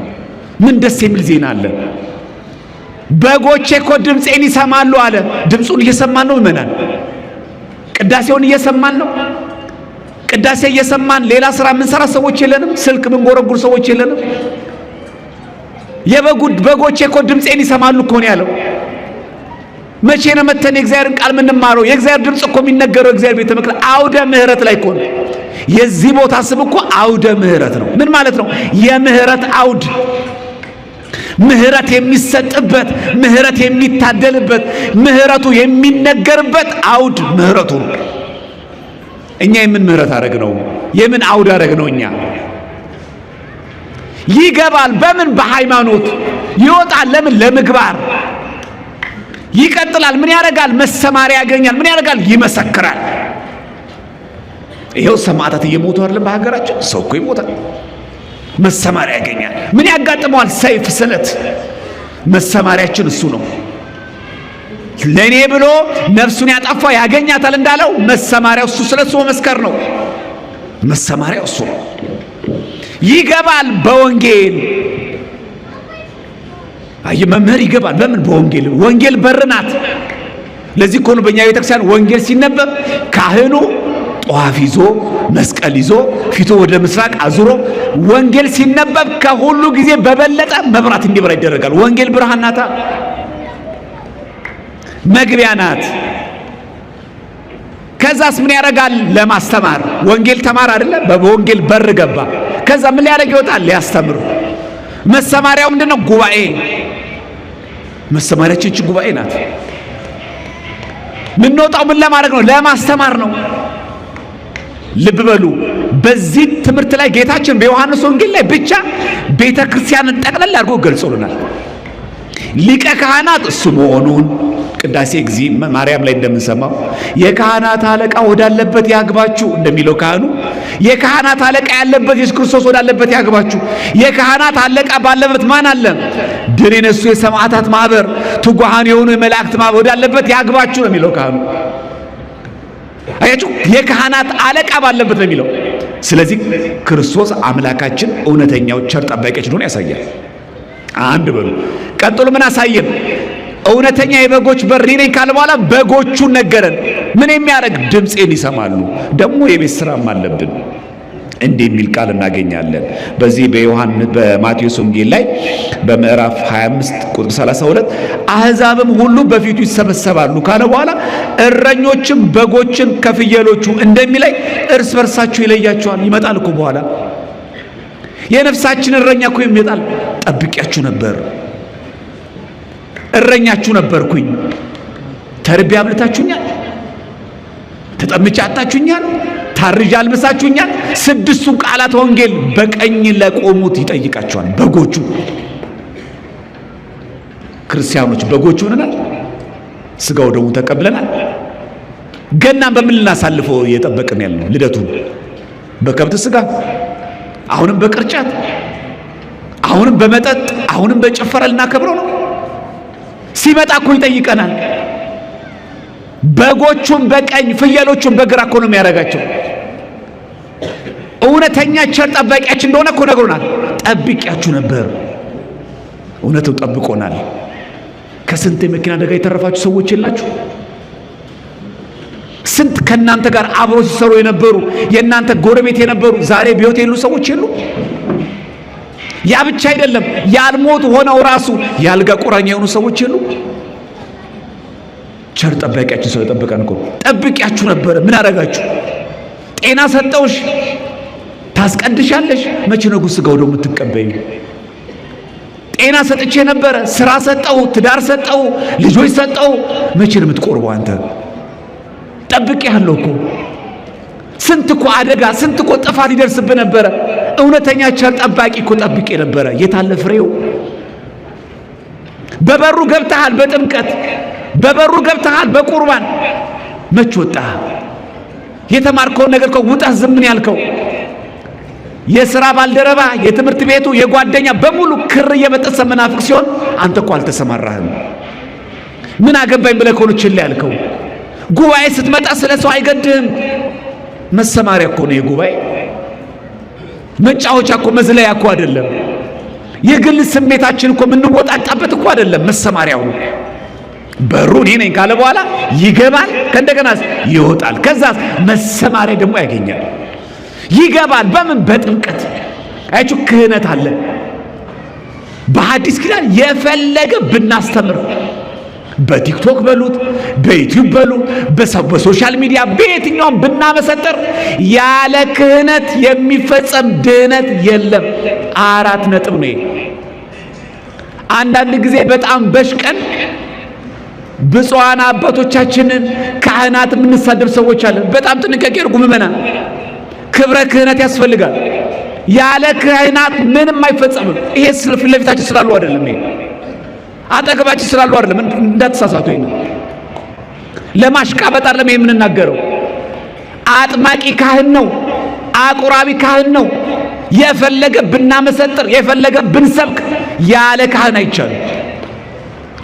ምን ደስ የሚል ዜና አለ? በጎቼ እኮ ድምፄን ይሰማሉ አለ። ድምፁን እየሰማን ነው ይመናል። ቅዳሴውን እየሰማን ነው። ቅዳሴ እየሰማን ሌላ ስራ ምን ሰራ ሰዎች የለንም። ስልክ ምን ጎረጉር ሰዎች የለንም። በጎቼ እኮ ድምፄን ይሰማሉ እኮ ነው ያለው። መቼ ነው መተን የእግዚአብሔርን ቃል የምንማረው? የእግዚአብሔር ድምጽ እኮ የሚነገረው እግዚአብሔር ቤተ መቅደስ አውደ ምህረት ላይ እኮ ነው። የዚህ ቦታ ስም እኮ አውደ ምህረት ነው። ምን ማለት ነው? የምህረት አውድ፣ ምህረት የሚሰጥበት፣ ምህረት የሚታደልበት፣ ምህረቱ የሚነገርበት አውድ ምህረቱ ነው። እኛ የምን ምህረት አደረግ ነው? የምን አውድ አደረግ ነው? እኛ ይገባል። በምን? በሃይማኖት ይወጣል። ለምን? ለምግባር ይቀጥላል። ምን ያደርጋል? መሰማሪያ ያገኛል። ምን ያደርጋል? ይመሰክራል። ይሄው ሰማዕታት እየሞቱ አይደለም በሀገራችን? ሰው እኮ ይሞታል፣ መሰማሪያ ያገኛል። ምን ያጋጥመዋል? ሰይፍ፣ ስለት። መሰማሪያችን እሱ ነው። ለኔ ብሎ ነፍሱን ያጠፋ ያገኛታል እንዳለው መሰማሪያው እሱ፣ ስለሱ መመስከር ነው። መሰማሪያው እሱ ነው። ይገባል በወንጌል። አይ መምህር ይገባል በምን? በወንጌል። ወንጌል በር ናት። ለዚህ እኮ ነው በእኛ ቤተክርስቲያን ወንጌል ሲነበብ ካህኑ ጧፍ ይዞ መስቀል ይዞ ፊቱ ወደ ምስራቅ አዙሮ ወንጌል ሲነበብ ከሁሉ ጊዜ በበለጠ መብራት እንዲበራ ይደረጋል። ወንጌል ብርሃን ናታ፣ መግቢያ ናት። ከዛስ ምን ያደርጋል? ለማስተማር። ወንጌል ተማር አይደለ? በወንጌል በር ገባ። ከዛ ምን ሊያደርግ ይወጣል? ሊያስተምር። መሰማሪያው ምንድነው? ጉባኤ። መሰማሪያችን ጉባኤ ናት። ምንወጣው ምን ለማድረግ ነው? ለማስተማር ነው። ልብ በሉ። በዚህ ትምህርት ላይ ጌታችን በዮሐንስ ወንጌል ላይ ብቻ ቤተ ክርስቲያንን ጠቅለል አድርጎ ገልጾልናል። ሊቀ ካህናት እሱ መሆኑን ቅዳሴ ጊዜ ማርያም ላይ እንደምንሰማው የካህናት አለቃ ወዳለበት ያግባችሁ እንደሚለው ካህኑ የካህናት አለቃ ያለበት ኢየሱስ ክርስቶስ ወዳለበት ያግባችሁ። የካህናት አለቃ ባለበት ማን አለ? ድል የነሱ የሰማዕታት ማህበር፣ ትጉሃን የሆኑ የመላእክት ማህበር ወዳለበት ያግባችሁ ነው የሚለው ካህኑ። አያችሁ፣ የካህናት አለቃ ባለበት ነው የሚለው። ስለዚህ ክርስቶስ አምላካችን እውነተኛው ቸር ጠባቂያችን እንደሆነ ያሳያል። አንድ በሉ። ቀጥሎ ምን አሳየን? እውነተኛ የበጎች በር እኔ ነኝ ካለ በኋላ በጎቹን ነገረን። ምን የሚያደርግ? ድምፄን ይሰማሉ። ደግሞ የቤት ስራም አለብን እንዲህ የሚል ቃል እናገኛለን። በዚህ በማቴዎስ ወንጌል ላይ በምዕራፍ 25 ቁጥር 32 አሕዛብም ሁሉ በፊቱ ይሰበሰባሉ ካለ በኋላ እረኞችም በጎችን ከፍየሎቹ እንደሚለይ እርስ በርሳቸው ይለያቸዋል። ይመጣል እኮ በኋላ የነፍሳችን እረኛ እኮ ይመጣል። ጠብቂያችሁ ነበር፣ እረኛችሁ ነበርኩኝ፣ ተርቤ አብልታችሁኛል፣ ተጠምቼ አጣችሁኛል፣ ታርዤ አልብሳችሁኛል። ስድስቱን ቃላት ወንጌል በቀኝ ለቆሙት ይጠይቃቸዋል። በጎቹ ክርስቲያኖች በጎቹ ሆነናል። ስጋው ደሙ ተቀብለናል። ገናን በምን ልናሳልፈው እየጠበቅን ያለው? ልደቱን በከብት ስጋ፣ አሁንም በቅርጫት፣ አሁንም በመጠጥ፣ አሁንም በጭፈራ ልናከብረው ነው። ሲመጣ እኮ ይጠይቀናል። በጎቹን በቀኝ ፍየሎቹን በግራ እኮ ነው የሚያደርጋቸው። እውነተኛ ቸር ጠባቂያችን እንደሆነ እኮ ነግሮናል። ጠብቂያችሁ ነበር። እውነቱ ጠብቆናል። ከስንት የመኪና አደጋ የተረፋችሁ ሰዎች የላችሁ? ስንት ከእናንተ ጋር አብሮ ሲሰሩ የነበሩ የእናንተ ጎረቤት የነበሩ ዛሬ በሕይወት የሉ ሰዎች የሉ? ያ ብቻ አይደለም፣ ያልሞቱ ሆነው ራሱ ያልጋ ቁራኛ የሆኑ ሰዎች የሉ? ቸር ጠባቂያችን ስለጠበቀን እኮ ጠብቂያችሁ ነበረ። ምን አደረጋችሁ? ጤና ሰጠውሽ፣ ታስቀድሻለሽ። መቼ ነው ስጋው ደግሞ የምትቀበዩ? ጤና ሰጥቼ ነበረ፣ ስራ ሰጠው፣ ትዳር ሰጠው፣ ልጆች ሰጠው። መቼ ነው የምትቆርበው አንተ? ጠብቄሃለሁ እኮ። ስንት እኮ አደጋ፣ ስንት እኮ ጥፋት ይደርስብህ ነበረ። እውነተኛ ቸር ጠባቂ እኮ ጠብቄ ነበረ። የታለ ፍሬው? በበሩ ገብተሃል፣ በጥምቀት በበሩ ገብተሃል፣ በቁርባን መች ወጣህ? የተማርከውን ነገር ከውጣህ ዝም ምን ያልከው የሥራ ባልደረባ የትምህርት ቤቱ የጓደኛ በሙሉ ክር እየበጠሰ መናፍቅ ሲሆን አንተ እኮ አልተሰማራህም። ምን አገባኝ ብለህ እኮ ነው ችላ ያልከው። ጉባኤ ስትመጣ ስለ ሰው አይገድህም። መሰማሪያ እኮ ነው የጉባኤ መጫወቻ እኮ መዝለያ እኮ አይደለም። የግል ስሜታችን እኮ የምንወጣጣበት እኮ አይደለም። መሰማሪያው ነው። በሩ እኔ ነኝ ካለ በኋላ ይገባል፣ ከእንደገና ይወጣል። ከዛ መሰማሪያ ደግሞ ያገኛል። ይገባል። በምን? በጥምቀት። አያችሁ ክህነት አለ። በሐዲስ ኪዳን የፈለገ ብናስተምር በቲክቶክ በሉት በዩቲዩብ በሉት በሶሻል ሚዲያ በየትኛውም ብናመሰጥር ያለ ክህነት የሚፈጸም ድህነት የለም። 4 ነጥብ ነው። አንዳንድ ጊዜ በጣም በሽቀን ብፁዓን አባቶቻችንን ካህናት የምንሳደብ ሰዎች አለን። በጣም ጥንቃቄ አድርጉ ምእመናን። ክብረ ክህነት ያስፈልጋል። ያለ ክህነት ምንም አይፈጸምም። ይሄ ፊት ለፊታችን ስላሉ አይደለም፣ ይሄ አጠገባችን ስላሉ አይደለም። እንዳትሳሳቱ። ይሄ ለማሽቃበጥ አይደለም ይሄ የምንናገረው። አጥማቂ ካህን ነው፣ አቁራቢ ካህን ነው። የፈለገ ብናመሰጥር የፈለገ ብንሰብክ ያለ ካህን አይቻልም።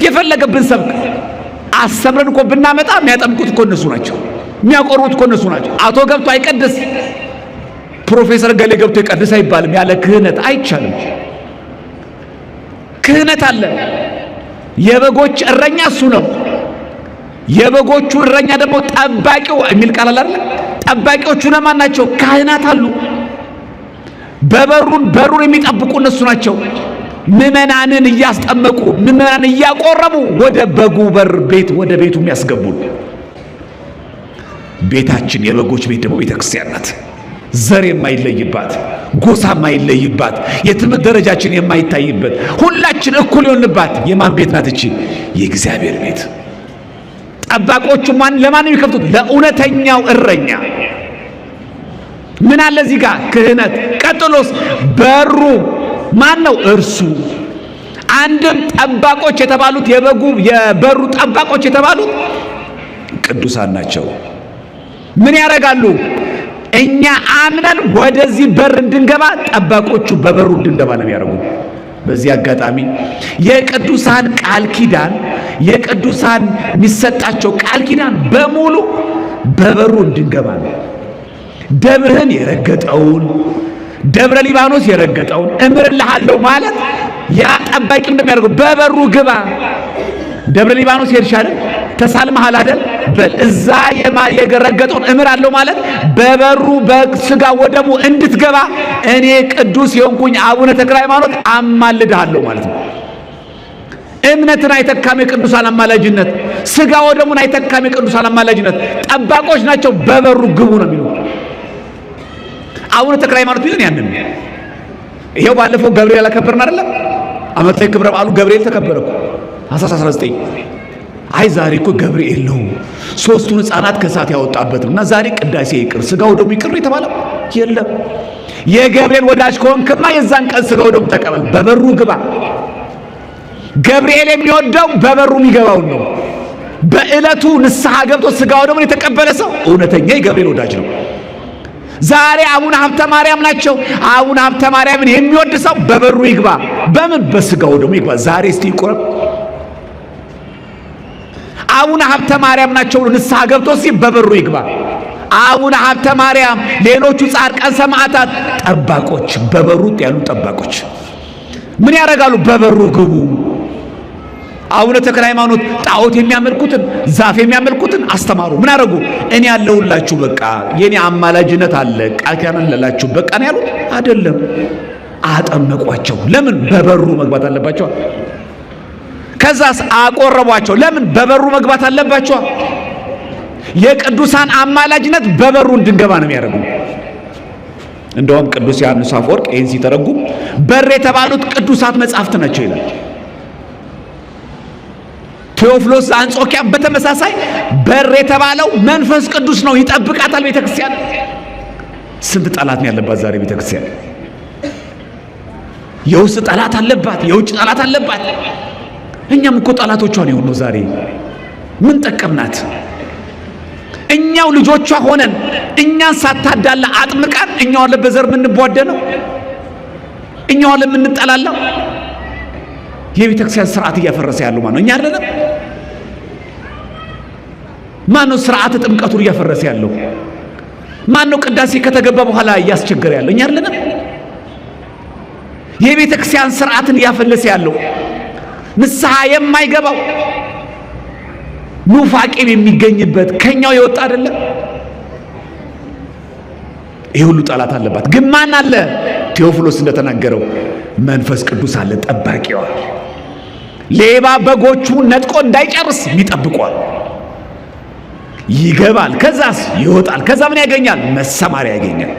የፈለገ ብንሰብክ አስተምረን እኮ ብናመጣ የሚያጠምቁት እኮ እነሱ ናቸው፣ የሚያቆርቡት እኮ እነሱ ናቸው። አቶ ገብቶ አይቀድስ፣ ፕሮፌሰር ገሌ ገብቶ ይቀድስ አይባልም። ያለ ክህነት አይቻልም። ክህነት አለ። የበጎች እረኛ እሱ ነው። የበጎቹ እረኛ ደግሞ ጠባቂው የሚል ቃል አለ አይደል? ጠባቂዎቹ ለማን ናቸው? ካህናት አሉ። በሩን የሚጠብቁ እነሱ ናቸው። ምእመናንን እያስጠመቁ ምእመናንን እያቆረቡ ወደ በጉ በር ቤት ወደ ቤቱ የሚያስገቡ። ቤታችን የበጎች ቤት ደግሞ ቤተክርስቲያን ናት። ዘር የማይለይባት፣ ጎሳ የማይለይባት፣ የትምህርት ደረጃችን የማይታይበት፣ ሁላችን እኩል የሆንባት የማን ቤት ናት? እቺ የእግዚአብሔር ቤት። ጠባቆቹ ለማን የሚከፍቱት? ለእውነተኛው እረኛ። ምን አለ እዚህ ጋር? ክህነት። ቀጥሎስ በሩ ማን ነው? እርሱ። አንድም ጠባቆች የተባሉት የበሩ ጠባቆች የተባሉት ቅዱሳን ናቸው። ምን ያደርጋሉ? እኛ አምነን ወደዚህ በር እንድንገባ ጠባቆቹ በበሩ እንድንገባ ነው የሚያደርጉ። በዚህ አጋጣሚ የቅዱሳን ቃል ኪዳን የቅዱሳን የሚሰጣቸው ቃል ኪዳን በሙሉ በበሩ እንድንገባ ነው። ደብርህን የረገጠውን ደብረ ሊባኖስ የረገጠውን እምርልሃለሁ ማለት ያ ጠባቂ እንደሚያደርገው በበሩ ግባ። ደብረ ሊባኖስ ሄድሻል ተሳልመሃል አይደል? በል እዛ የረገጠውን እምራለሁ ማለት በበሩ በስጋ ወደሙ እንድትገባ እኔ ቅዱስ የሆንኩኝ አቡነ ተክለ ሃይማኖት አማልድሃለሁ ማለት ነው። እምነትን አይተካም የቅዱሳን አማላጅነት፣ ስጋ ወደሙን አይተካም የቅዱሳን አማላጅነት። ጠባቆች ናቸው። በበሩ ግቡ ነው የሚሉ አቡነ ተክለ ሃይማኖት ቢልን ያንን ይሄው ባለፈው ገብርኤል አከበርን አይደለም? ዓመታዊ ክብረ በዓሉ ገብርኤል ተከበረ እኮ 19 አይ ዛሬ እኮ ገብርኤል ነው 3ቱን ሕፃናት ከእሳት ያወጣበት እና ዛሬ ቅዳሴ ይቅር ስጋው ደግሞ ይቅር የተባለው የለም። የገብርኤል ወዳጅ ከሆንክማ የዛን ቀን ስጋው ደግሞ ተቀበል፣ በበሩ ግባ። ገብርኤል የሚወደው በበሩ የሚገባውን ነው። በዕለቱ ንስሐ ገብቶ ስጋው ደግሞ የተቀበለ ሰው እውነተኛ የገብርኤል ወዳጅ ነው። ዛሬ አቡነ ሀብተ ማርያም ናቸው። አቡነ ሀብተ ማርያምን የሚወድ ሰው በበሩ ይግባ። በምን? በስጋው ደግሞ ይግባ። ዛሬ እስቲ ይቆረብ። አቡነ ሀብተ ማርያም ናቸው ንስሐ ገብቶ በበሩ ይግባ። አቡነ ሀብተ ማርያም፣ ሌሎቹ ጻድቃን ሰማዕታት ጠባቆች፣ በበሩ ያሉ ጠባቆች ምን ያደርጋሉ? በበሩ ግቡ። አቡነ ተክለ ሃይማኖት ጣዖት የሚያመልኩትን ዛፍ የሚያመልኩትን አስተማሩ። ምን አደረጉ? እኔ ያለሁላችሁ በቃ የኔ አማላጅነት አለ ቃል ኪዳን አለላችሁ በቃ ነው ያሉት? አይደለም፣ አጠመቋቸው። ለምን? በበሩ መግባት አለባቸው። ከዛስ አቆረቧቸው። ለምን? በበሩ መግባት አለባቸው። የቅዱሳን አማላጅነት በበሩ እንድንገባ ነው የሚያደርጉ። እንደውም ቅዱስ ዮሐንስ አፈወርቅ ይህን ሲተረጉም በር የተባሉት ቅዱሳት መጻሕፍት ናቸው ይላል። ቴዎፍሎስ አንጾኪያ በተመሳሳይ በር የተባለው መንፈስ ቅዱስ ነው፣ ይጠብቃታል ቤተክርስቲያን። ስንት ጠላት ነው ያለባት ዛሬ ቤተክርስቲያን? የውስጥ ጠላት አለባት፣ የውጭ ጠላት አለባት። እኛም እኮ ጠላቶቿን የሆነው ዛሬ ምን ጠቀምናት? እኛው ልጆቿ ሆነን እኛን ሳታዳላ አጥምቃን እኛው ለበዘር ምን እንቧደነው እኛው ለምን እንጠላለው? የቤተክርስቲያን ስርዓት እያፈረሰ ያለው ማን ነው? እኛ አይደለም? ማን ነው ስርዓተ ጥምቀቱን እያፈረሰ ያለው? ማን ነው ቅዳሴ ከተገባ በኋላ እያስቸገረ ያለው? እኛ አይደለም? የቤተክርስቲያን ስርዓትን እያፈለሰ ያለው ንስሐ የማይገባው ኑፋቄም የሚገኝበት ከኛው የወጣ አይደለም? ይሄ ሁሉ ጠላት አለባት። ግን ማን አለ? ቴዎፍሎስ እንደተናገረው መንፈስ ቅዱስ አለ ጠባቂዋ። ሌባ በጎቹ ነጥቆ እንዳይጨርስ ይጠብቋል። ይገባል፣ ከዛስ ይወጣል። ከዛ ምን ያገኛል? መሰማሪያ ያገኛል።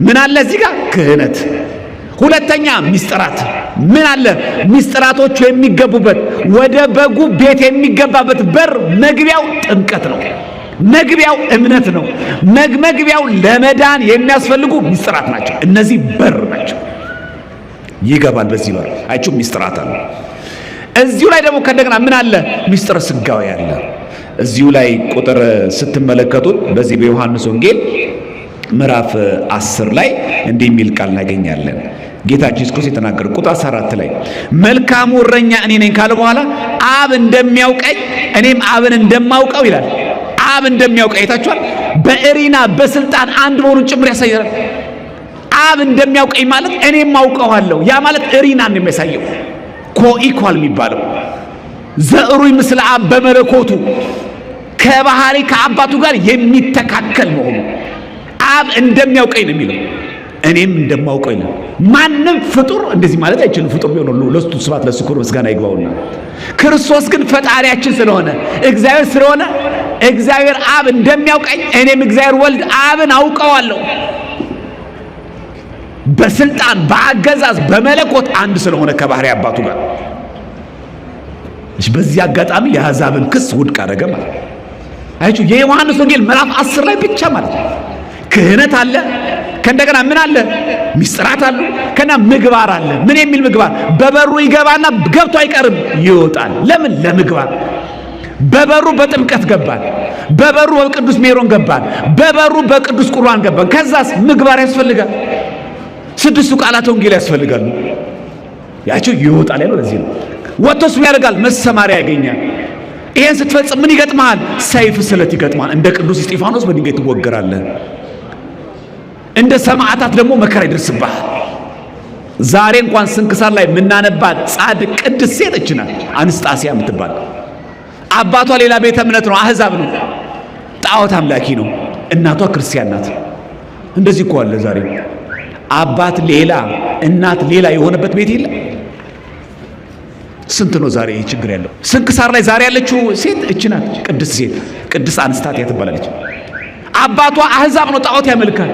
ምን አለ እዚህ ጋር? ክህነት። ሁለተኛ ሚስጥራት። ምን አለ? ሚስጥራቶቹ የሚገቡበት ወደ በጉ ቤት የሚገባበት በር መግቢያው ጥምቀት ነው። መግቢያው እምነት ነው። መግቢያው ለመዳን የሚያስፈልጉ ሚስጥራት ናቸው። እነዚህ በር ናቸው። ይገባል በዚህ በር። አይቹ ሚስጥራት አለ። እዚሁ ላይ ደግሞ ከደግና ምን አለ? ሚስጥረ ስጋዊ አለ። እዚሁ ላይ ቁጥር ስትመለከቱት በዚህ በዮሐንስ ወንጌል ምዕራፍ 10 ላይ እንዲህ የሚል ቃል እናገኛለን። ጌታችን ኢየሱስ ክርስቶስ የተናገረው ቁጥር 14 ላይ መልካሙ እረኛ እኔ ነኝ ካለ በኋላ አብ እንደሚያውቀኝ እኔም አብን እንደማውቀው ይላል። አብ እንደሚያውቀኝ አይታችኋል። በእሪና በስልጣን አንድ መሆኑን ጭምር ያሳያል። አብ እንደሚያውቀኝ ማለት እኔም አውቀዋለሁ። ያ ማለት እሪናን ነው የሚያሳየው። ኮኢኳል የሚባለው ዘእሩይ ምስለ አብ በመለኮቱ ከባህሪ ከአባቱ ጋር የሚተካከል መሆኑ አብ እንደሚያውቀኝ ነው የሚለው። እኔም እንደማውቀኝ ነው። ማንም ፍጡር እንደዚህ ማለት አይችልም። ፍጡር ቢሆን ሁሉ ለስቱ ስብሐት ለእሱ ክብር ምስጋና ይግባውና ክርስቶስ ግን ፈጣሪያችን ስለሆነ እግዚአብሔር ስለሆነ እግዚአብሔር አብ እንደሚያውቀኝ እኔም እግዚአብሔር ወልድ አብን አውቀዋለሁ። በስልጣን በአገዛዝ በመለኮት አንድ ስለሆነ ከባህሪ አባቱ ጋር። እሺ፣ በዚህ አጋጣሚ የአሕዛብን ክስ ውድቅ አደረገ ማለት ነው። አይቹ የዮሐንስ ወንጌል ምዕራፍ 10 ላይ ብቻ ማለት ነው። ክህነት አለ፣ ከእንደገና ምን አለ? ሚስጥራት አሉ፣ ከና ምግባር አለ። ምን የሚል ምግባር? በበሩ ይገባና ገብቶ አይቀርም፣ ይወጣል። ለምን? ለምግባር። በበሩ በጥምቀት ገባን፣ በበሩ በቅዱስ ሜሮን ገባን፣ በበሩ በቅዱስ ቁርባን ገባን። ከዛስ ምግባር ያስፈልጋል። 6ቱ ቃላት ወንጌል ያስፈልጋሉ። ያቸው ይወጣል ያለው ለዚህ ነው። ወጥቶስ ምን ያደርጋል? መሰማሪያ ያገኛል። ይሄን ስትፈጽም ምን ይገጥማል? ሰይፍ ስለት ይገጥማል። እንደ ቅዱስ እስጢፋኖስ በድንጋይ ትወገራለህ። እንደ ሰማዕታት ደግሞ መከራ ይደርስብሃል። ዛሬ እንኳን ስንክሳር ላይ የምናነባት ጻድቅ ቅድስት ሴት እች ናት፣ አንስጣስያ የምትባል። አባቷ ሌላ ቤተ እምነት ነው፣ አህዛብ ነው፣ ጣዖት አምላኪ ነው። እናቷ ክርስቲያን ናት። እንደዚህ እኮ አለ ዛሬ አባት ሌላ እናት ሌላ የሆነበት ቤት የለም። ስንት ነው ዛሬ ይህ ችግር ያለው? ስንክሳር ላይ ዛሬ ያለችው ሴት እች ናት፣ ቅድስት ሴት፣ ቅድስት አንስታትያ ትባላለች። አባቷ አህዛብ ነው፣ ጣዖት ያመልካል።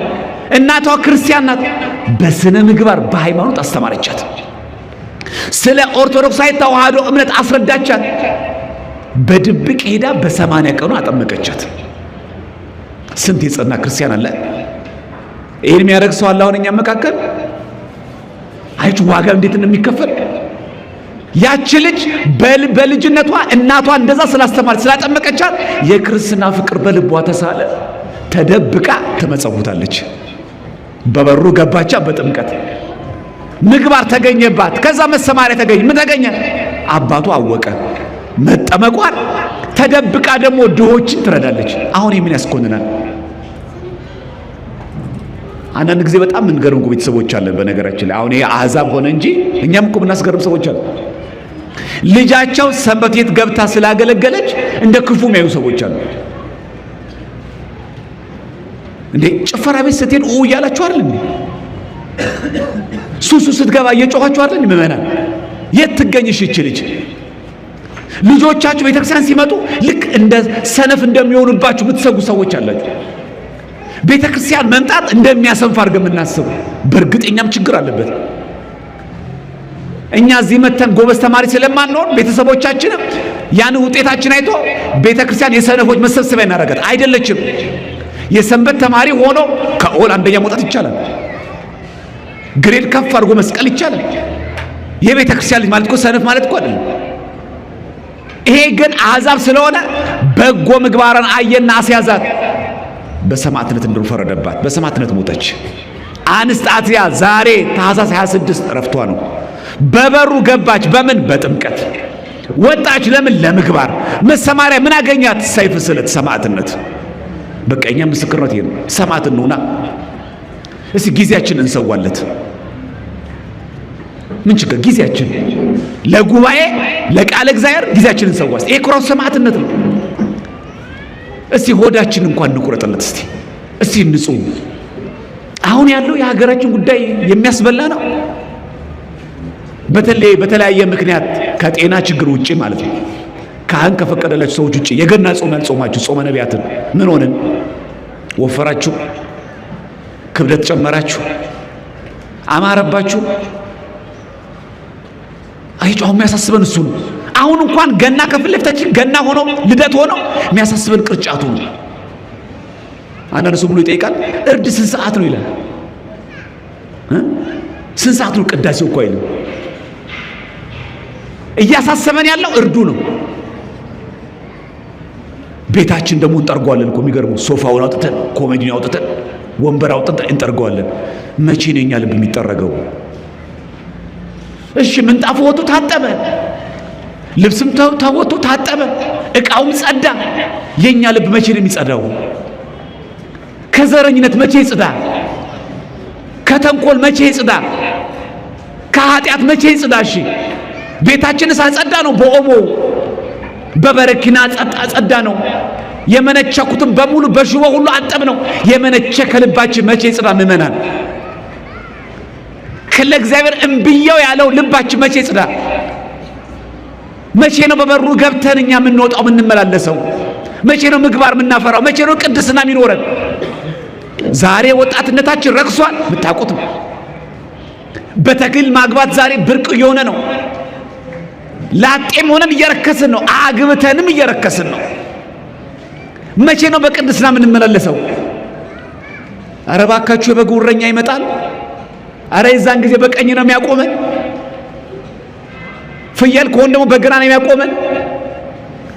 እናቷ ክርስቲያን ናት። በስነ ምግባር በሃይማኖት አስተማረቻት። ስለ ኦርቶዶክሳዊ ተዋህዶ እምነት አስረዳቻት። በድብቅ ሄዳ በ80 ቀኑ አጠመቀቻት። ስንት የጸና ክርስቲያን አለ። ይሄን የሚያደርግ ሰው አለ አሁን እኛ መካከል። አይቹ ዋጋ እንዴት እንደሚከፈል ያቺ ልጅ በልጅነቷ እናቷ እንደዛ ስላስተማረች ስላጠመቀቻት የክርስትና ፍቅር በልቧ ተሳለ። ተደብቃ ትመጸውታለች። በበሩ ገባቻ። በጥምቀት ምግባር ተገኘባት። ከዛ መሰማሪያ ተገኘ። ምን ተገኘ? አባቷ አወቀ መጠመቋን። ተደብቃ ደግሞ ድሆችን ትረዳለች። አሁን ምን ያስኮንናል? አንዳንድ ጊዜ በጣም የምንገርም ቤተሰቦች አለን። በነገራችን ላይ አሁን ይሄ አሕዛብ ሆነ እንጂ እኛም እኮ የምናስገርም ሰዎች አሉ። ልጃቸው ሰንበት ቤት ገብታ ስላገለገለች እንደ ክፉ የሚያዩ ሰዎች አሉ። እንዴ ጭፈራ ቤት ስትሄድ እያላችሁ አይደል እንዴ? ሱሱ ስትገባ እየጮኻችሁ አይደል? ምዕመናን የት ትገኝሽ ይች ልጅ? ልጆቻችሁ ቤተክርስቲያን ሲመጡ ልክ እንደ ሰነፍ እንደሚሆኑባችሁ የምትሰጉ ሰዎች አላችሁ። ቤተክርስቲያን መምጣት እንደሚያሰንፍ አድርገን የምናስቡ። በእርግጠኛም ችግር አለበት። እኛ እዚህ መተን ጎበዝ ተማሪ ስለማንሆን ቤተሰቦቻችንም ያን ውጤታችን አይቶ ቤተክርስቲያን የሰነፎች መሰብሰቢያ እናደርጋት አይደለችም። የሰንበት ተማሪ ሆኖ ከኦል አንደኛ መውጣት ይቻላል። ግሬድ ከፍ አድርጎ መስቀል ይቻላል። የቤተክርስቲያን ልጅ ማለት እኮ ሰነፍ ማለት እኮ አይደለም። ይሄ ግን አሕዛብ ስለሆነ በጎ ምግባርን አየና አስያዛት። በሰማዕትነት እንደፈረደባት በሰማዕትነት ሞተች። አንስጣስያ ዛሬ ታኅሳስ 26 ዕረፍቷ ነው። በበሩ ገባች። በምን? በጥምቀት ወጣች። ለምን? ለምግባር። መሰማሪያ ምን አገኛት? ሰይፍ ስለት፣ ሰማዕትነት። በቃ እኛ ምስክርነት ይሄ ነው። ሰማዕት ነውና እስቲ ጊዜያችን እንሰዋለት። ምን ችግር? ጊዜያችን ለጉባኤ ለቃለ እግዚአብሔር ጊዜያችን እንሰዋስ። ይሄ ኩራው ሰማዕትነት ነው። እስቲ ሆዳችን እንኳን እንቁረጥለት። እስቲ ንጹህ። አሁን ያለው የሀገራችን ጉዳይ የሚያስበላ ነው። በተለያየ ምክንያት ከጤና ችግር ውጪ ማለት ነው። ካህን ከፈቀደላችሁ ሰዎች ውጪ የገና ጾም ያልጾማችሁ ጾመ ነቢያትን ምን ሆነን? ወፈራችሁ? ክብደት ጨመራችሁ? አማረባችሁ? አይጮህ የሚያሳስበን እሱ ነው። አሁን እንኳን ገና ከፊት ለፊታችን ገና ሆኖ ልደት ሆኖ የሚያሳስበን ቅርጫቱ ነው። አንዳንድ ሰው ብሎ ይጠይቃል፣ እርድ ስንት ሰዓት ነው ይላል። ስንት ሰዓት ነው ቅዳሴው እኮ አይልም። እያሳሰበን ያለው እርዱ ነው። ቤታችን ደግሞ እንጠርገዋለን እኮ የሚገርመው፣ ሶፋውን አውጥተን ኮሜዲን አውጥተን ወንበር አውጥተን እንጠርገዋለን። መቼ ነው የኛ ልብ የሚጠረገው? እሺ ምንጣፉ ወጡ ታጠበ፣ ልብስም ተወጡ ታጠበ፣ እቃውም ጸዳ። የኛ ልብ መቼ ነው የሚጸዳው? ከዘረኝነት መቼ ይጽዳ? ከተንኮል መቼ ይጽዳ? ከኃጢአት መቼ ይጽዳ? እሺ ቤታችንስ አጸዳ ነው? በኦሞ በበረኪና አጸዳ ነው? የመነቸኩትን በሙሉ በሽቦ ሁሉ አጠብ ነው? የመነቸ ከልባችን መቼ ይጽዳ? ምእመናን ከለ እግዚአብሔር እምብየው ያለው ልባችን መቼ ይጽዳ? መቼ ነው በበሩ ገብተን እኛ የምንወጣው የምንመላለሰው? መቼ ነው ምግባር የምናፈራው? መቼ ነው ቅድስና የሚኖረን? ዛሬ ወጣትነታችን ረክሷል። ብታውቁት ነው። በተክሊል ማግባት ዛሬ ብርቅ እየሆነ ነው። ላጤም ሆነን እየረከስን ነው። አግብተንም እየረከስን ነው። መቼ ነው በቅድስና የምንመላለሰው? ኧረ እባካችሁ የበጉ እረኛ ይመጣል። ኧረ የዛን ጊዜ በቀኝ ነው የሚያቆመን። ፍየል ከሆነ ደግሞ በግራ ነው የሚያቆመን።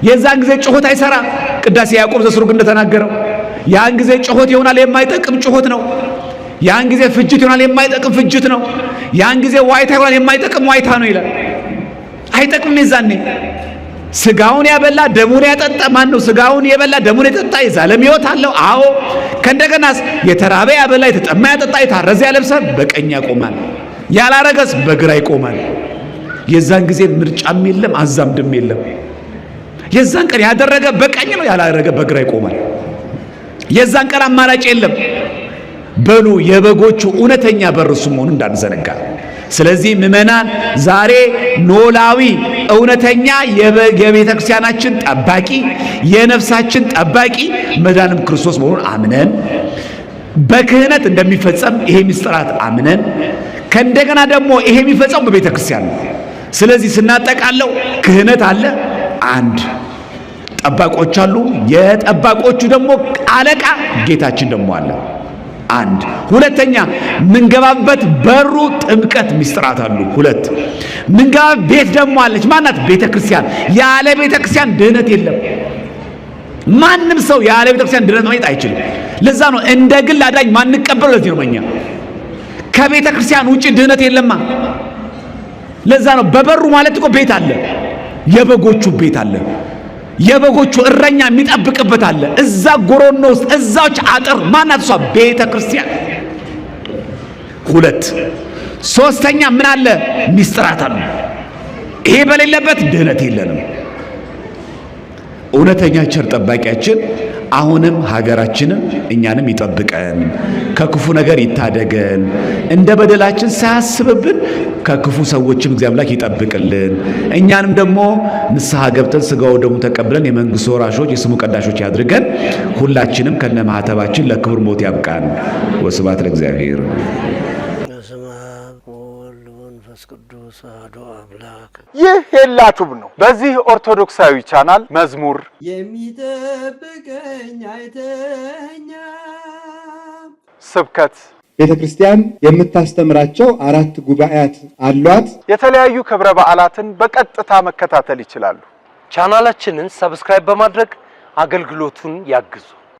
የዛን ጊዜ ጩኸት አይሰራ። ቅዳሴ ያዕቆብ ዘስሩግ እንደተናገረው ያን ጊዜ ጩኸት ይሆናል፣ የማይጠቅም ጩኸት ነው። ያን ጊዜ ፍጅት ይሆናል፣ የማይጠቅም ፍጅት ነው። ያን ጊዜ ዋይታ ይሆናል፣ የማይጠቅም ዋይታ ነው ይላል። አይጠቅምም። የዛኔ ስጋውን ያበላ ደሙን ያጠጣ ማን ነው? ስጋውን የበላ ደሙን የጠጣ የዘላለም ሕይወት አለው። አዎ። ከእንደገናስ የተራበ ያበላ የተጠማ ያጠጣ የታረዘ ያለብሳል፣ በቀኝ ያቆማል። ያላረገስ በግራ ይቆማል። የዛን ጊዜ ምርጫም የለም አዛምድም የለም። የዛን ቀን ያደረገ በቀኝ ነው፣ ያላረገ በግራ ይቆማል። የዛን ቀን አማራጭ የለም። በሉ የበጎቹ እውነተኛ በር እሱ መሆኑን እንዳንዘነጋ። ስለዚህ ምእመናን ዛሬ ኖላዊ እውነተኛ የቤተ ክርስቲያናችን ጠባቂ የነፍሳችን ጠባቂ መድኃኒዓለም ክርስቶስ መሆኑን አምነን በክህነት እንደሚፈጸም ይሄ ምስጢራት አምነን ከእንደገና ደግሞ ይሄ የሚፈጸም በቤተ ክርስቲያን ነው። ስለዚህ ስናጠቃለው ክህነት አለ አንድ፣ ጠባቆች አሉ። የጠባቆቹ ደግሞ አለቃ ጌታችን ደግሞ አለ አንድ። ሁለተኛ ምንገባበት በሩ ጥምቀት ምስጢራት አሉ ሁለት። ምንገባ ቤት ደግሞ አለች ማናት? ቤተ ክርስቲያን። ያለ ቤተ ክርስቲያን ድህነት የለም። ማንም ሰው ያለ ቤተ ክርስቲያን ድህነት ማግኘት አይችልም። ለዛ ነው እንደ ግል አዳኝ ማንቀበለው። ለዚህ ነው እኛ ከቤተ ክርስቲያን ውጪ ድህነት የለማ። ለዛ ነው በበሩ ማለት እኮ ቤት አለ፣ የበጎቹ ቤት አለ፣ የበጎቹ እረኛ የሚጠብቅበት አለ። እዛ ጎሮኖ ውስጥ እዛች አጥር ማናት? እሷ ቤተ ክርስቲያን። ሁለት ሶስተኛ ምን አለ? ምስጢራት አሉ። ይሄ በሌለበት ድህነት የለንም። እውነተኛ ቸር ጠባቂያችን አሁንም ሀገራችንን እኛንም ይጠብቀን፣ ከክፉ ነገር ይታደገን፣ እንደ በደላችን ሳያስብብን ከክፉ ሰዎችም እግዚአብሔር አምላክ ይጠብቅልን። እኛንም ደግሞ ንስሐ ገብተን ስጋው ደሙ ተቀብለን የመንግስቱ ወራሾች የስሙ ቀዳሾች ያድርገን። ሁላችንም ከነ ማህተባችን ለክብር ሞት ያብቃን። ወስብሐት ለእግዚአብሔር። ቅዱስ አሐዱ አምላክ። ይህ ሄላቱብ ነው። በዚህ ኦርቶዶክሳዊ ቻናል መዝሙር የሚጠብቀኝ አይተኛ፣ ስብከት፣ ቤተ ክርስቲያን የምታስተምራቸው 4 ጉባኤያት አሏት። የተለያዩ ክብረ በዓላትን በቀጥታ መከታተል ይችላሉ። ቻናላችንን ሰብስክራይብ በማድረግ አገልግሎቱን ያግዙ።